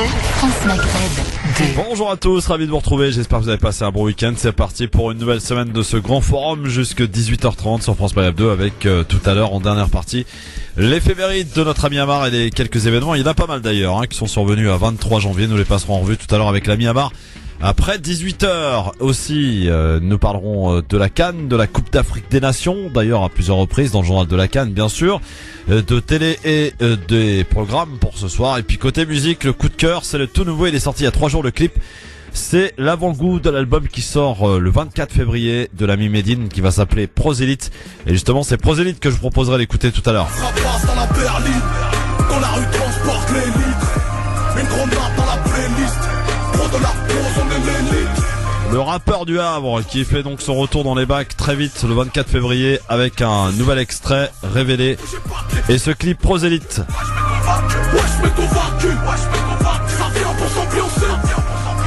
France Maghreb 2. Bonjour à tous, ravi de vous retrouver, j'espère que vous avez passé un bon week-end. C'est parti pour une nouvelle semaine de ce grand forum jusqu'à 18h30 sur France Maghreb 2 avec tout à l'heure en dernière partie l'éphéméride de notre ami Amar et les quelques événements. Il y en a pas mal d'ailleurs qui sont survenus à 23 janvier, nous les passerons en revue tout à l'heure avec l'ami Amar. Après 18h aussi, nous parlerons de la CAN, de la Coupe d'Afrique des Nations, d'ailleurs à plusieurs reprises dans le journal de la CAN bien sûr, de télé et des programmes pour ce soir. Et puis côté musique, le coup de cœur, c'est le tout nouveau, il est sorti il y a 3 jours le clip. C'est l'avant-goût de l'album qui sort le 24 février de l'ami Medine qui va s'appeler Prosélyte. Et justement c'est Prosélyte que je vous proposerai d'écouter tout à l'heure. Ça passe dans la berline, quand la rue transporte les litres, une grande map dans la playlist, pro de la pause, on est l'élite. Le rappeur du Havre qui fait donc son retour dans les bacs très vite le 24 février avec un nouvel extrait révélé. Et ce clip Prosélyte. Wesh mais convaincu, ça vient pour s'ambiancer,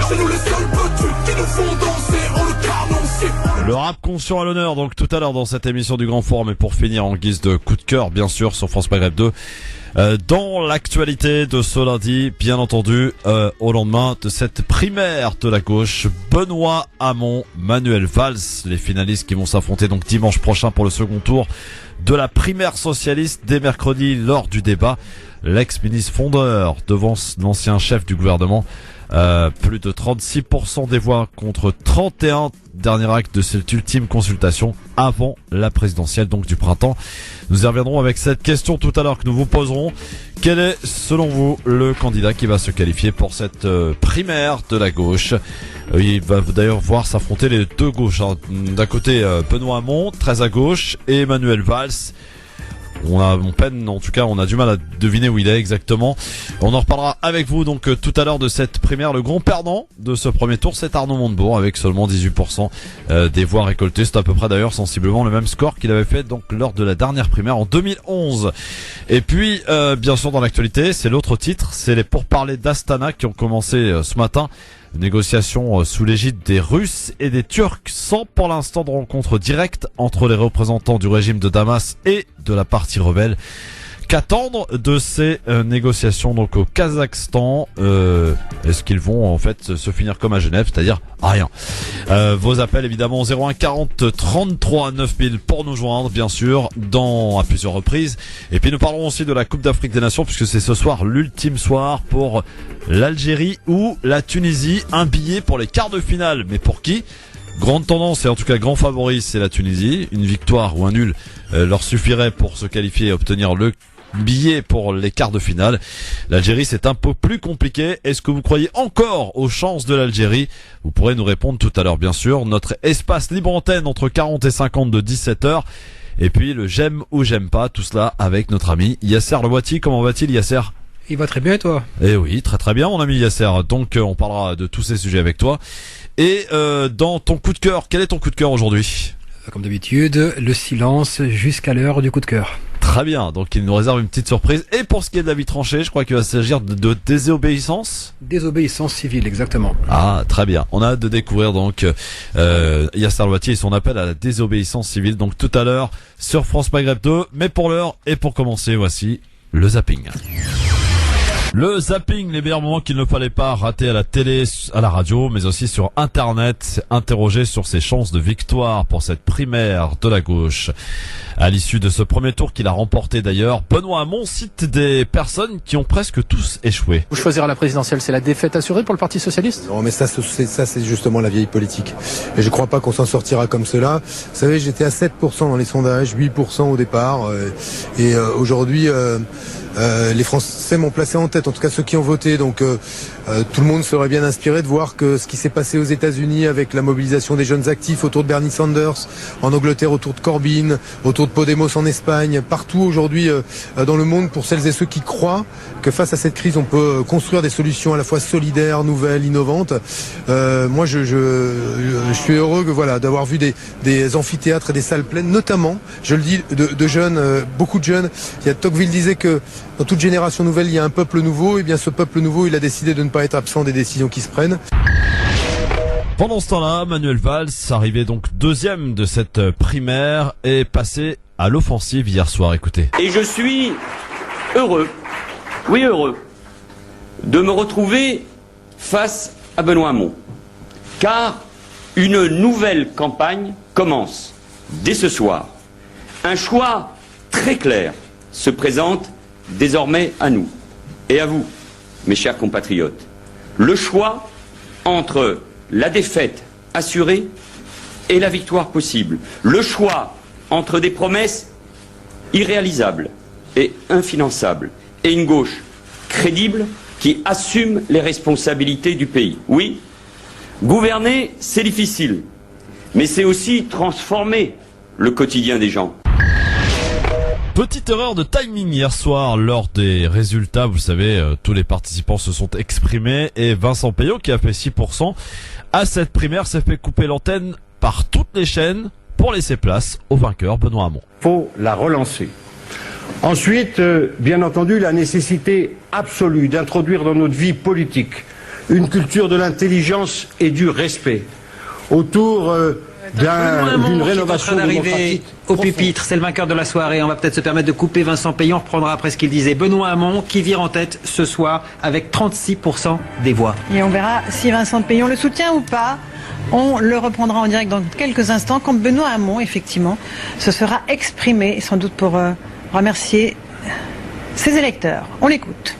c'est nous les seuls petits qui nous font danser, on le carnonce. Le rap conscient à l'honneur donc tout à l'heure dans cette émission du Grand Forum et pour finir en guise de coup de cœur bien sûr sur France Maghreb 2. Dans l'actualité de ce lundi, bien entendu, au lendemain de cette primaire de la gauche, Benoît Hamon, Manuel Valls, les finalistes qui vont s'affronter donc dimanche prochain pour le second tour de la primaire socialiste dès mercredi lors du débat. L'ex-ministre fondeur devance l'ancien chef du gouvernement. Plus de 36% des voix contre 31, dernier acte de cette ultime consultation avant la présidentielle donc du printemps. Nous y reviendrons avec cette question tout à l'heure que nous vous poserons. Quel est selon vous le candidat qui va se qualifier pour cette primaire de la gauche? Il va d'ailleurs voir s'affronter les deux gauches. D'un côté Benoît Hamon, très à gauche, et Manuel Valls. On peine, en tout cas, on a du mal à deviner où il est exactement. On en reparlera avec vous donc tout à l'heure de cette primaire. Le grand perdant de ce premier tour, c'est Arnaud Montebourg avec seulement 18% des voix récoltées. C'est à peu près d'ailleurs sensiblement le même score qu'il avait fait donc lors de la dernière primaire en 2011. Et puis, bien sûr, dans l'actualité, c'est l'autre titre, c'est les pourparlers d'Astana qui ont commencé ce matin. Négociations sous l'égide des Russes et des Turcs sans pour l'instant de rencontre directe entre les représentants du régime de Damas et de la partie rebelle. Qu'attendre de ces négociations donc au Kazakhstan? Est-ce qu'ils vont en fait se finir comme à Genève, c'est-à-dire rien? Vos appels évidemment 01 40 33 9000 pour nous joindre bien sûr à plusieurs reprises. Et puis nous parlerons aussi de la Coupe d'Afrique des Nations puisque c'est ce soir l'ultime soir pour l'Algérie ou la Tunisie. Un billet pour les quarts de finale, mais pour qui? Grande tendance et en tout cas grand favori, c'est la Tunisie. Une victoire ou un nul leur suffirait pour se qualifier et obtenir le billet pour les quarts de finale. L'Algérie, c'est un peu plus compliqué. Est-ce que vous croyez encore aux chances de l'Algérie? Vous pourrez nous répondre tout à l'heure, bien sûr. Notre espace libre antenne entre 40 et 50 de 17h. Et puis le j'aime ou j'aime pas, tout cela avec notre ami Yasser Louati. Comment va-t-il, Yasser? Il va très bien et toi? Eh oui, très très bien mon ami Yasser. Donc on parlera de tous ces sujets avec toi. Et dans ton coup de cœur, quel est ton coup de cœur aujourd'hui? Comme d'habitude, le silence jusqu'à l'heure du coup de cœur. Très bien, donc il nous réserve une petite surprise. Et pour ce qui est de l'avis tranché, je crois qu'il va s'agir de désobéissance. Désobéissance civile, exactement. Ah, très bien. On a hâte de découvrir donc Yasser Louati et son appel à la désobéissance civile. Donc tout à l'heure sur France Maghreb 2. Mais pour l'heure et pour commencer, voici le zapping. Le zapping, les meilleurs moments qu'il ne fallait pas rater à la télé, à la radio, mais aussi sur Internet, interrogé sur ses chances de victoire pour cette primaire de la gauche. À l'issue de ce premier tour qu'il a remporté d'ailleurs, Benoît Hamon cite des personnes qui ont presque tous échoué. Vous choisirez la présidentielle, c'est la défaite assurée pour le Parti Socialiste? Non, mais ça c'est justement la vieille politique. Et je crois pas qu'on s'en sortira comme cela. Vous savez, j'étais à 7% dans les sondages, 8% au départ, et aujourd'hui... les Français m'ont placé en tête, en tout cas ceux qui ont voté, donc tout le monde serait bien inspiré de voir que ce qui s'est passé aux États-Unis avec la mobilisation des jeunes actifs autour de Bernie Sanders, en Angleterre autour de Corbyn, autour de Podemos en Espagne, partout aujourd'hui dans le monde, pour celles et ceux qui croient que face à cette crise on peut construire des solutions à la fois solidaires, nouvelles, innovantes. Moi je suis heureux d'avoir vu des amphithéâtres et des salles pleines, notamment, je le dis, de jeunes, beaucoup de jeunes. Tocqueville disait que dans toute génération nouvelle, il y a un peuple nouveau. Et bien ce peuple nouveau, il a décidé de ne pas être absent des décisions qui se prennent. Pendant ce temps-là, Manuel Valls, arrivé donc deuxième de cette primaire, est passé à l'offensive hier soir. Écoutez. Et je suis heureux, oui heureux, de me retrouver face à Benoît Hamon, car une nouvelle campagne commence dès ce soir. Un choix très clair se présente désormais à nous et à vous, mes chers compatriotes. Le choix entre la défaite assurée et la victoire possible. Le choix entre des promesses irréalisables et infinançables et une gauche crédible qui assume les responsabilités du pays. Oui, gouverner, c'est difficile, mais c'est aussi transformer le quotidien des gens. Petite erreur de timing hier soir lors des résultats, vous savez, tous les participants se sont exprimés et Vincent Peillot, qui a fait 6% à cette primaire, s'est fait couper l'antenne par toutes les chaînes pour laisser place au vainqueur Benoît Hamon. Faut la relancer. Ensuite, bien entendu, la nécessité absolue d'introduire dans notre vie politique une culture de l'intelligence et du respect autour d'une rénovation démocratique. Au pupitre, c'est le vainqueur de la soirée. On va peut-être se permettre de couper Vincent Peillon. On reprendra après ce qu'il disait. Benoît Hamon qui vire en tête ce soir avec 36% des voix. Et on verra si Vincent Peillon le soutient ou pas. On le reprendra en direct dans quelques instants quand Benoît Hamon, effectivement, se sera exprimé, sans doute pour remercier ses électeurs. On l'écoute.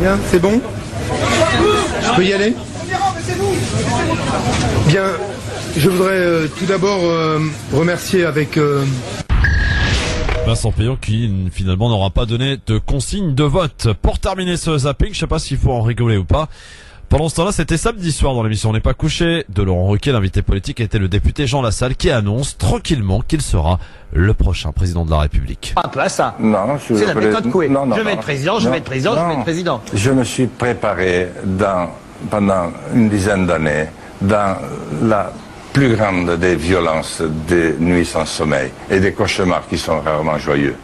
Bien, c'est bon? Je peux y aller? Bien, je voudrais tout d'abord remercier avec... Vincent Peillon qui finalement n'aura pas donné de consigne de vote. Pour terminer ce zapping, je sais pas s'il faut en rigoler ou pas. Pendant ce temps-là, c'était samedi soir dans l'émission On n'est pas couché de Laurent Ruquier. L'invité politique était le député Jean Lassalle qui annonce tranquillement qu'il sera le prochain président de la République. Un peu à ça. Non, c'est la méthode Coué. Je vais être président, je vais être président, je vais être président. Je me suis préparé pendant une dizaine d'années dans la plus grande des violences des nuits sans sommeil et des cauchemars qui sont rarement joyeux.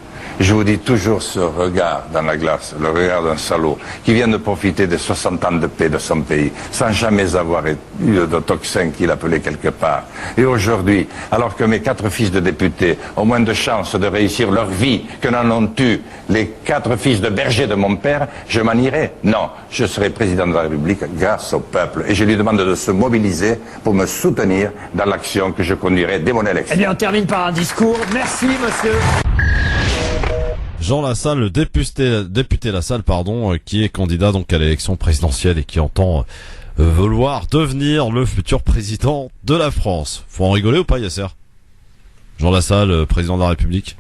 Je vous dis toujours ce regard dans la glace, le regard d'un salaud qui vient de profiter des 60 ans de paix de son pays sans jamais avoir eu de tocsin qu'il appelait quelque part. Et aujourd'hui, alors que mes 4 fils de députés ont moins de chances de réussir leur vie que n'en ont eu les 4 fils de berger de mon père, je m'en irai? Non, je serai président de la République grâce au peuple et je lui demande de se mobiliser pour me soutenir dans l'action que je conduirai dès mon élection. Eh bien, on termine par un discours. Merci, monsieur. Jean Lassalle, le député Lassalle, qui est candidat donc à l'élection présidentielle et qui entend vouloir devenir le futur président de la France. Faut en rigoler ou pas, Yasser? Jean Lassalle, président de la République.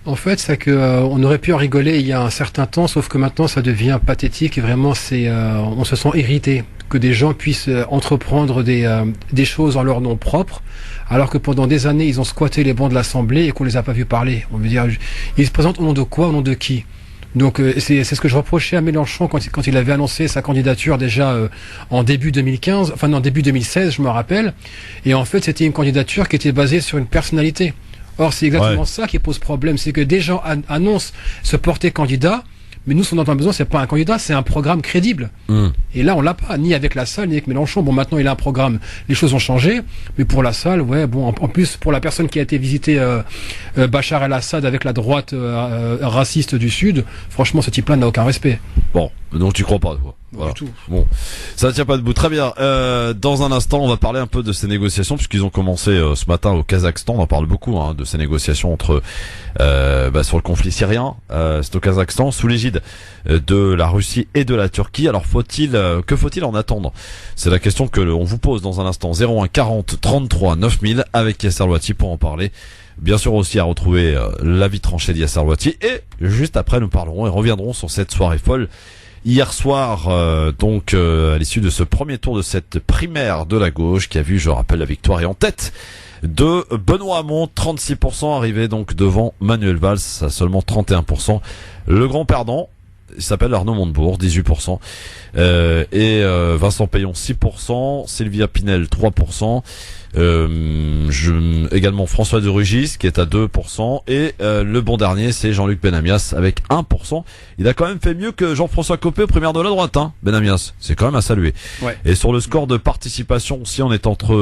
En fait, c'est que on aurait pu en rigoler il y a un certain temps, sauf que maintenant ça devient pathétique et vraiment on se sent irrité que des gens puissent entreprendre des choses en leur nom propre, alors que pendant des années ils ont squatté les bancs de l'Assemblée et qu'on les a pas vus parler. On veut dire, ils se présentent au nom de quoi, au nom de qui? Donc c'est ce que je reprochais à Mélenchon quand il avait annoncé sa candidature déjà en début 2015, enfin non, début 2016, je me rappelle. Et en fait, c'était une candidature qui était basée sur une personnalité. Or, c'est exactement ça qui pose problème, c'est que des gens annoncent se porter candidat, mais nous, ce dont on a besoin, c'est pas un candidat, c'est un programme crédible. Et là, on l'a pas, ni avec Lassalle, ni avec Mélenchon. Bon, maintenant, il a un programme. Les choses ont changé, mais pour Lassalle, en plus, pour la personne qui a été visiter Bachar el-Assad avec la droite raciste du Sud, franchement, ce type-là n'a aucun respect. Bon, donc tu crois pas, quoi. Voilà. Du tout. Bon, ça tient pas debout. Très bien. Dans un instant, on va parler un peu de ces négociations puisqu'ils ont commencé ce matin au Kazakhstan. On en parle beaucoup de ces négociations entre sur le conflit syrien. C'est au Kazakhstan sous l'égide de la Russie et de la Turquie. Alors que faut-il en attendre? C'est la question que on vous pose dans un instant. 01 40 33 9000 avec Yasser Louati pour en parler. Bien sûr aussi à retrouver l'avis tranché de Yasser Louati et juste après nous parlerons et reviendrons sur cette soirée folle. Hier soir, à l'issue de ce premier tour de cette primaire de la gauche qui a vu, je rappelle, la victoire et en tête de Benoît Hamon, 36%, arrivé donc devant Manuel Valls à seulement 31%. Le grand perdant, il s'appelle Arnaud Montebourg, 18%, et Vincent Peillon, 6%, Sylvia Pinel, 3%, également François de Rugy qui est à 2%, et le bon dernier c'est Jean-Luc Benamias avec 1%. Il a quand même fait mieux que Jean-François Copé aux primaires de la droite, Benamias, c'est quand même à saluer. Ouais. Et sur le score de participation, si on est entre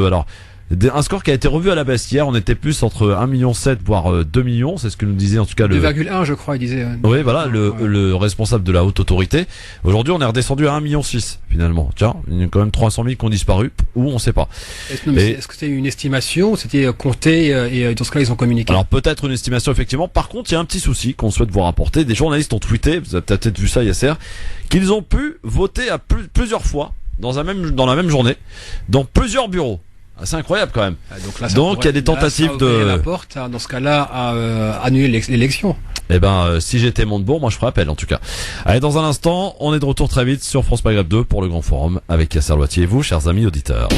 Un score qui a été revu à la baisse hier. On était plus entre 1,7 million voire 2 millions. C'est ce que nous disait en tout cas 2,1 je crois, il disait. Oui, voilà, le responsable de la haute autorité. Aujourd'hui, on est redescendu à 1,6 million finalement. Tiens, il y a quand même 300 000 qui ont disparu. Où on sait pas. Est-ce que c'était une estimation ou c'était compté et dans ce cas ils ont communiqué? Alors peut-être une estimation effectivement. Par contre, il y a un petit souci qu'on souhaite vous rapporter. Des journalistes ont tweeté, vous avez peut-être vu ça Yasser, qu'ils ont pu voter à plusieurs fois dans la même journée, dans plusieurs bureaux. C'est incroyable quand même. Donc il y a des tentatives de la porte dans ce cas-là à annuler l'élection. Eh ben si j'étais Montebourg, moi je ferais appel en tout cas. Allez, dans un instant, on est de retour très vite sur France Maghreb 2 pour le Grand Forum avec Yasser Loitier et vous, chers amis auditeurs.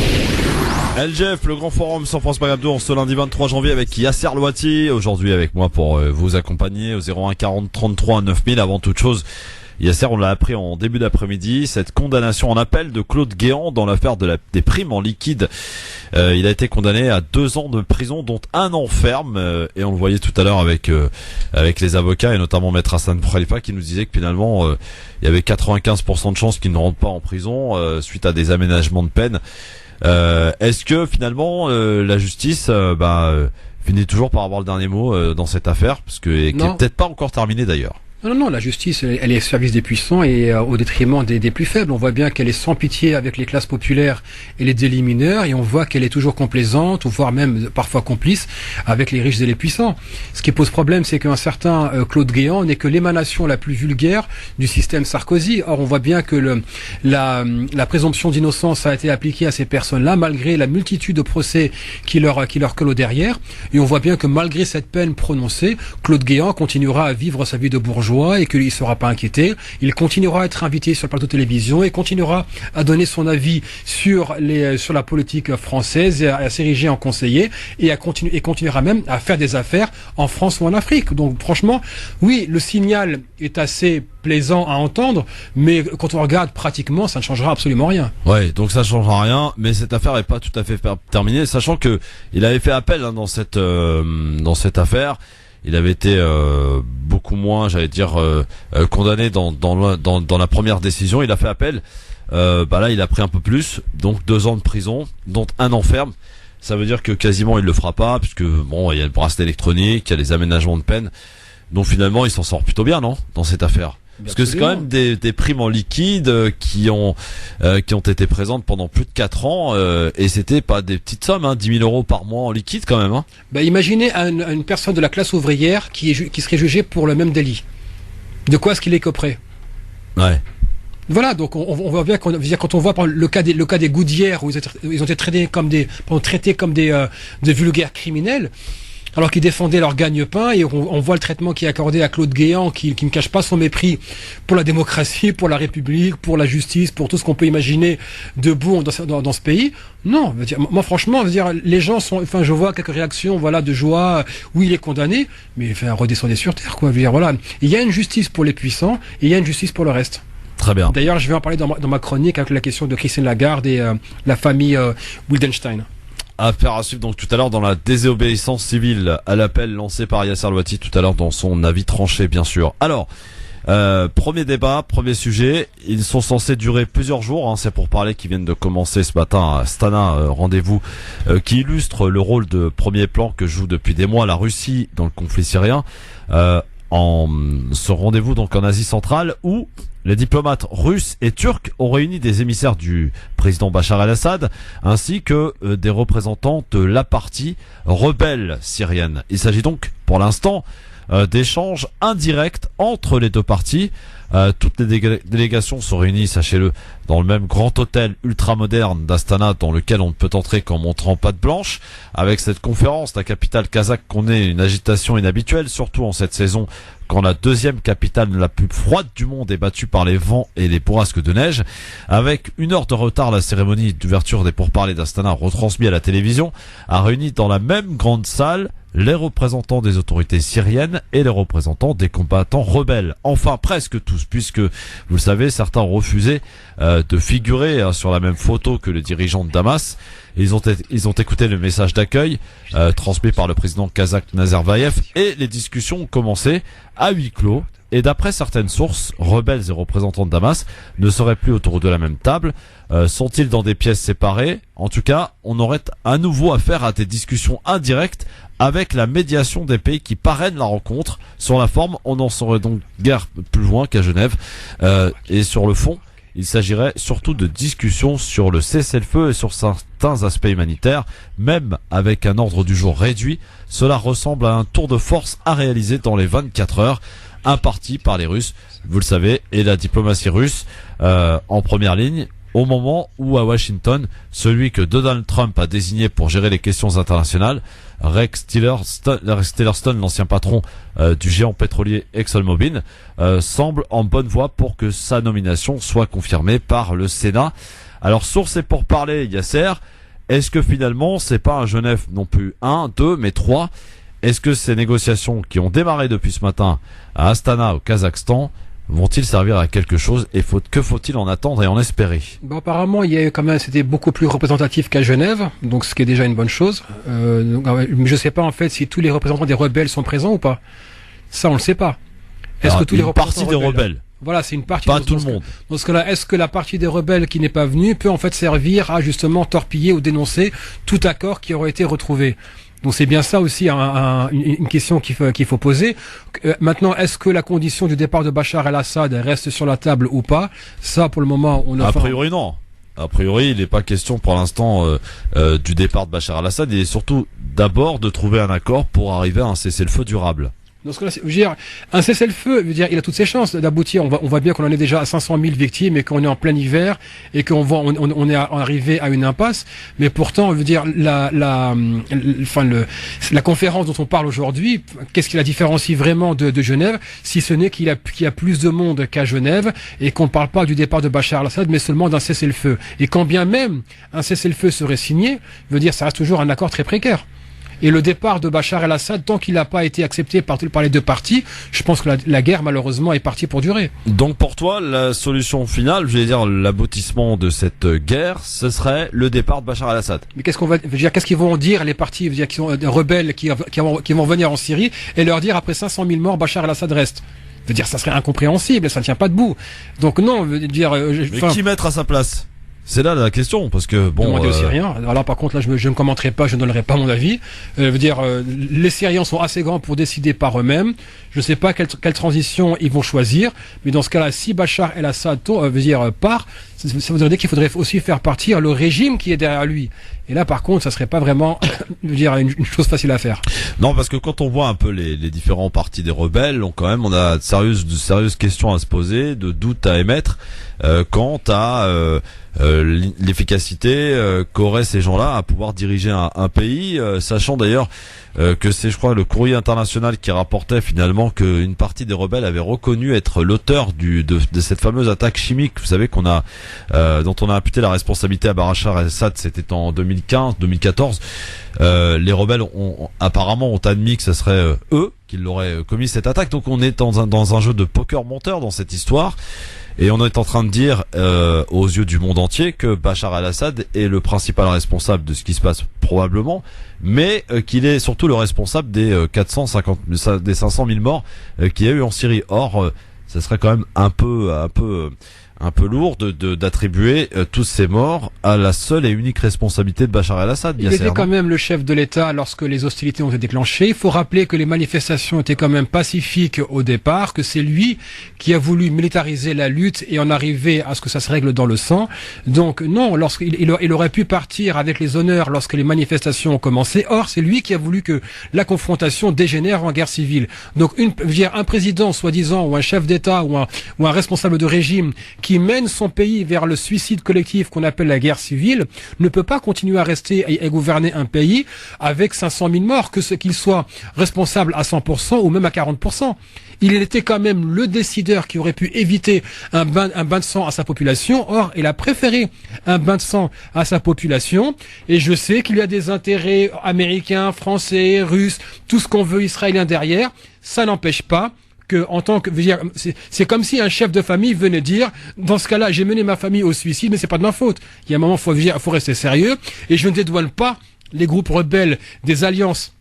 LGF, le Grand Forum sur France Maghreb 2 en ce lundi 23 janvier avec Yasser Loitier. Aujourd'hui avec moi pour vous accompagner au 01 40 33 9000. Avant toute chose, Yasser, on l'a appris en début d'après-midi, cette condamnation en appel de Claude Guéant dans l'affaire des primes en liquide. Il a été condamné à 2 ans de prison, dont 1 an ferme. Et on le voyait tout à l'heure avec les avocats et notamment Maître Hassan Khalifa qui nous disait que finalement il y avait 95% de chances qu'il ne rentre pas en prison suite à des aménagements de peine. Est-ce que finalement la justice finit toujours par avoir le dernier mot dans cette affaire, parce que qui est peut-être pas encore terminée d'ailleurs? Non, la justice, elle est au service des puissants et au détriment des plus faibles. On voit bien qu'elle est sans pitié avec les classes populaires et les délits mineurs, et on voit qu'elle est toujours complaisante, ou voire même parfois complice, avec les riches et les puissants. Ce qui pose problème, c'est qu'un certain Claude Guéant n'est que l'émanation la plus vulgaire du système Sarkozy. Or, on voit bien que la présomption d'innocence a été appliquée à ces personnes-là, malgré la multitude de procès qui leur collent au derrière. Et on voit bien que malgré cette peine prononcée, Claude Guéant continuera à vivre sa vie de bourgeois et qu'il ne sera pas inquiété. Il continuera à être invité sur le plateau de télévision et continuera à donner son avis sur la politique française et à s'ériger en conseiller et continuera même à faire des affaires en France ou en Afrique. Donc franchement, oui, le signal est assez plaisant à entendre, mais quand on regarde pratiquement, ça ne changera absolument rien. Ouais, donc ça ne changera rien, mais cette affaire n'est pas tout à fait terminée, sachant que il avait fait appel dans cette affaire. Il avait été beaucoup moins, j'allais dire, condamné dans la première décision. Il a fait appel. Là, il a pris un peu plus, donc 2 ans de prison, dont 1 an ferme. Ça veut dire que quasiment il le fera pas, puisque bon, il y a le bracelet électronique, il y a les aménagements de peine. Donc finalement, il s'en sort plutôt bien, non, dans cette affaire? Parce que c'est quand même des primes en liquide qui ont été présentes pendant plus de 4 ans et c'était pas des petites sommes, 10 000 euros par mois en liquide quand même. Imaginez une personne de la classe ouvrière qui serait jugée pour le même délit. De quoi est-ce qu'il écoperait? Ouais. Voilà, donc on voit bien quand on voit le cas des Goudières où ils ont été traités comme des vulgaires criminels, alors qu'ils défendaient leur gagne-pain, et on voit le traitement qui est accordé à Claude Guéant, qui ne cache pas son mépris pour la démocratie, pour la République, pour la justice, pour tout ce qu'on peut imaginer de bon dans ce pays. Non, moi franchement, les gens je vois quelques réactions, de joie, oui, il est condamné, mais redescendez sur terre, quoi. Voilà, il y a une justice pour les puissants et il y a une justice pour le reste. Très bien. D'ailleurs, je vais en parler dans ma chronique avec la question de Christine Lagarde et la famille Wildenstein. Affaire à suivre donc tout à l'heure dans la désobéissance civile à l'appel lancé par Yasser Loitier tout à l'heure dans son avis tranché, bien sûr. Alors, premier débat, premier sujet. Ils sont censés durer plusieurs jours. C'est pour parler qui viennent de commencer ce matin à Astana, rendez-vous qui illustre le rôle de premier plan que joue depuis des mois la Russie dans le conflit syrien. En ce rendez-vous donc en Asie centrale où les diplomates russes et turcs ont réuni des émissaires du président Bachar el-Assad ainsi que des représentants de la partie rebelle syrienne. Il s'agit donc pour l'instant d'échanges indirects entre les deux parties. Toutes les délégations sont réunies, sachez-le, dans le même grand hôtel ultramoderne d'Astana dans lequel on ne peut entrer qu'en montrant patte blanche. Avec cette conférence, la capitale kazakh connaît une agitation inhabituelle, surtout en cette saison quand la deuxième capitale la plus froide du monde est battue par les vents et les bourrasques de neige. Avec 1 heure de retard, la cérémonie d'ouverture des pourparlers d'Astana, retransmise à la télévision, a réuni dans la même grande salle les représentants des autorités syriennes et les représentants des combattants rebelles. Enfin, presque tous, puisque, vous le savez, certains ont refusé de figurer sur la même photo que les dirigeants de Damas. Ils ont écouté le message d'accueil transmis par le président kazakh Nazarbayev et les discussions ont commencé à huis clos. Et d'après certaines sources, rebelles et représentants de Damas ne seraient plus autour de la même table. Sont-ils dans des pièces séparées? En tout cas, on aurait à nouveau affaire à des discussions indirectes avec la médiation des pays qui parrainent la rencontre. Sur la forme, on n'en saurait donc guère plus loin qu'à Genève. Et sur le fond, il s'agirait surtout de discussions sur le cessez-le-feu et sur certains aspects humanitaires. Même avec un ordre du jour réduit, cela ressemble à un tour de force à réaliser dans les 24 heures. Imparti par les Russes, vous le savez, et la diplomatie russe en première ligne, au moment où à Washington, celui que Donald Trump a désigné pour gérer les questions internationales, Rex Tillerson, l'ancien patron du géant pétrolier ExxonMobil, semble en bonne voie pour que sa nomination soit confirmée par le Sénat. Alors, source et pour parler, Yasser, est-ce que finalement, c'est pas un Genève non plus 1, 2, mais 3? Est-ce que ces négociations qui ont démarré depuis ce matin à Astana, au Kazakhstan, vont-ils servir à quelque chose et que faut-il en attendre et en espérer? Bon, apparemment, il y a eu quand même, c'était beaucoup plus représentatif qu'à Genève, donc ce qui est déjà une bonne chose. Mais je sais pas en fait si tous les représentants des rebelles sont présents ou pas. Ça, on le sait pas. Est-ce que tous les représentants partie des rebelles? Voilà, c'est une partie. Pas tout le monde. Dans ce cas-là, est-ce que la partie des rebelles qui n'est pas venue peut en fait servir à justement torpiller ou dénoncer tout accord qui aurait été retrouvé? Donc c'est bien ça aussi une question qu'il faut poser. Maintenant, est-ce que la condition du départ de Bachar el-Assad reste sur la table ou pas? Ça, pour le moment, on a... A priori, non. A priori, il n'est pas question pour l'instant du départ de Bachar el-Assad. Il est surtout d'abord de trouver un accord pour arriver à un cessez-le-feu durable. Dans ce cas-là, je veux dire, un cessez-le-feu, je veux dire, il a toutes ses chances d'aboutir. On voit bien qu'on en est déjà à 500 000 victimes et qu'on est en plein hiver et on est arrivé à une impasse. Mais pourtant, je veux dire, la conférence dont on parle aujourd'hui, qu'est-ce qui la différencie vraiment de Genève, si ce n'est qu'il y a plus de monde qu'à Genève et qu'on ne parle pas du départ de Bachar el-Assad, mais seulement d'un cessez-le-feu. Et quand bien même un cessez-le-feu serait signé, je veux dire, ça reste toujours un accord très précaire. Et le départ de Bachar el-Assad, tant qu'il n'a pas été accepté par les deux parties, je pense que la guerre, malheureusement, est partie pour durer. Donc pour toi, la solution finale, je vais dire l'aboutissement de cette guerre, ce serait le départ de Bachar el-Assad. Mais qu'est-ce qu'ils vont dire les partis, qui sont des rebelles qui vont venir en Syrie et leur dire après 500 000 morts, Bachar el-Assad reste? Je veux dire, ça serait incompréhensible, ça ne tient pas debout. Donc non, je veux dire... Mais qui mettre à sa place? C'est là la question, parce que bon. Demandez aux Syriens. Alors là, par contre, là, je ne commenterai pas, je ne donnerai pas mon avis. Veux dire, les Syriens sont assez grands pour décider par eux-mêmes. Je ne sais pas quelle transition ils vont choisir, mais dans ce cas-là, si Bachar el-Assad part, ça voudrait dire qu'il faudrait aussi faire partir le régime qui est derrière lui. Et là, par contre, ça serait pas vraiment, je veux dire, une chose facile à faire. Non, parce que quand on voit un peu les différents partis des rebelles, on a de sérieuses questions à se poser, de doutes à émettre quant à l'efficacité qu'auraient ces gens-là à pouvoir diriger un pays, sachant d'ailleurs que c'est, je crois, le Courrier international qui rapportait finalement qu'une partie des rebelles avait reconnu être l'auteur de cette fameuse attaque chimique, vous savez, dont on a imputé la responsabilité à Bachar el-Assad, c'était en 2015-2014. Les rebelles ont admis que ce serait eux qui l'auraient commis cette attaque. Donc on est dans un jeu de poker menteur dans cette histoire. Et on est en train de dire aux yeux du monde entier que Bachar el-Assad est le principal responsable de ce qui se passe probablement, mais qu'il est surtout le responsable des 500 000 morts qu'il y a eu en Syrie. Or, ça serait quand même un peu lourd d'attribuer tous ces morts à la seule et unique responsabilité de Bachar el-Assad. Il était quand même le chef de l'État lorsque les hostilités ont été déclenchées. Il faut rappeler que les manifestations étaient quand même pacifiques au départ, que c'est lui qui a voulu militariser la lutte et en arriver à ce que ça se règle dans le sang. Donc non, il aurait pu partir avec les honneurs lorsque les manifestations ont commencé. Or, c'est lui qui a voulu que la confrontation dégénère en guerre civile. Donc un président, soi-disant, ou un chef d'État, ou un responsable de régime qui mène son pays vers le suicide collectif qu'on appelle la guerre civile, ne peut pas continuer à rester et gouverner un pays avec 500 000 morts, qu'il soit responsable à 100% ou même à 40%. Il était quand même le décideur qui aurait pu éviter un bain de sang à sa population. Or, il a préféré un bain de sang à sa population. Et je sais qu'il y a des intérêts américains, français, russes, tout ce qu'on veut, israéliens derrière. Ça n'empêche pas que en tant que, c'est comme si un chef de famille venait dire, dans ce cas-là, j'ai mené ma famille au suicide, mais c'est pas de ma faute. Il y a un moment, faut rester sérieux, et je ne dédouane pas les groupes rebelles des alliances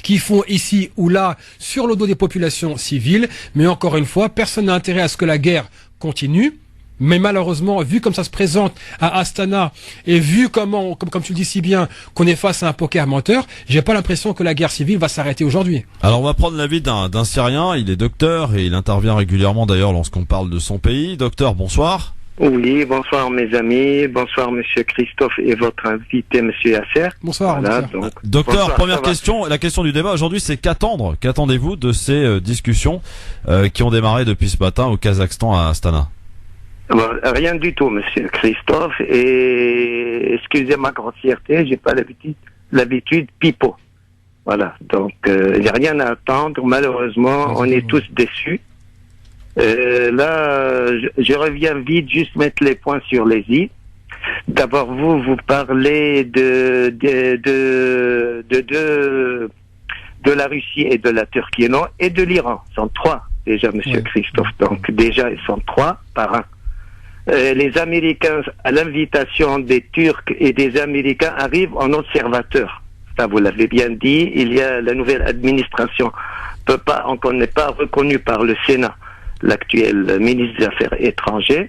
qui font ici ou là sur le dos des populations civiles, mais encore une fois, personne n'a intérêt à ce que la guerre continue. Mais malheureusement, vu comme ça se présente à Astana et vu comment, comme tu le dis si bien, qu'on est face à un poker menteur, j'ai pas l'impression que la guerre civile va s'arrêter aujourd'hui. Alors on va prendre l'avis d'un Syrien, il est docteur et il intervient régulièrement d'ailleurs lorsqu'on parle de son pays. Docteur, bonsoir. Oui, bonsoir mes amis, bonsoir monsieur Christophe et votre invité monsieur Yasser. Bonsoir. Voilà, bonsoir. Docteur, bonsoir, première question, la question du débat aujourd'hui c'est qu'attendez-vous de ces discussions qui ont démarré depuis ce matin au Kazakhstan à Astana? Bon, rien du tout monsieur Christophe, et excusez ma grossièreté, j'ai pas l'habitude pipeau. Voilà, donc il n'y a rien à attendre, malheureusement on est tous déçus. Là, je reviens vite, juste mettre les points sur les i. D'abord, vous parlez de la Russie et de la Turquie, non, et de l'Iran. Ils sont trois, déjà, monsieur Christophe. Donc, déjà, ils sont trois par un. Les Américains, à l'invitation des Turcs et des Américains, arrivent en observateur. Ça, vous l'avez bien dit. Il y a la nouvelle administration. On n'est pas reconnu par le Sénat, l'actuel ministre des Affaires étrangères.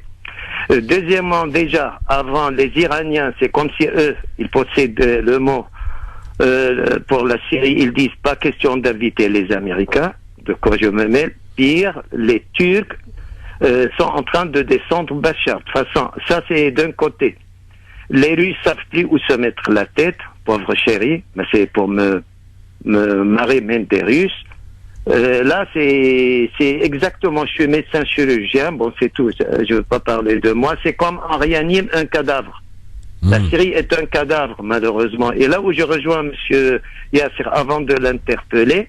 Deuxièmement, déjà, avant, les Iraniens, c'est comme si eux, ils possèdent le mot pour la Syrie, ils disent pas question d'inviter les Américains, de quoi je me mêle. Pire, les Turcs sont en train de descendre Bachar. De toute façon, ça c'est d'un côté. Les Russes savent plus où se mettre la tête, pauvre chéri, mais c'est pour me marrer même des Russes. Là, c'est exactement, je suis médecin chirurgien, bon, c'est tout, je veux pas parler de moi, c'est comme on réanime un cadavre. La Syrie est un cadavre, malheureusement. Et là où je rejoins monsieur Yasser, avant de l'interpeller,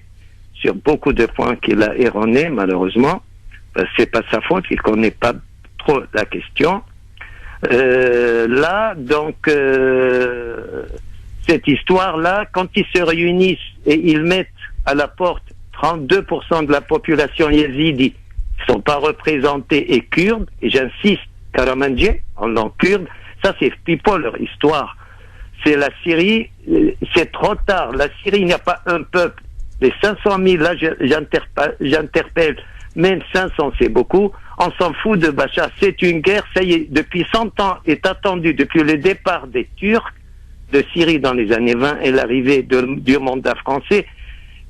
sur beaucoup de points qu'il a erronés, malheureusement, c'est pas sa faute, il connaît pas trop la question. Là, donc, cette histoire-là, quand ils se réunissent et ils mettent à la porte 32% de la population yézidi qui ne sont pas représentés et kurdes, et j'insiste, Karamanji, en langue kurde, ça c'est people leur histoire. C'est la Syrie, c'est trop tard. La Syrie, il n'y a pas un peuple. Les 500 000, là j'interpelle, même 500 c'est beaucoup, on s'en fout de Bachar. C'est une guerre, ça y est, depuis 100 ans, est attendue depuis le départ des Turcs de Syrie dans les années 20 et l'arrivée du mandat français,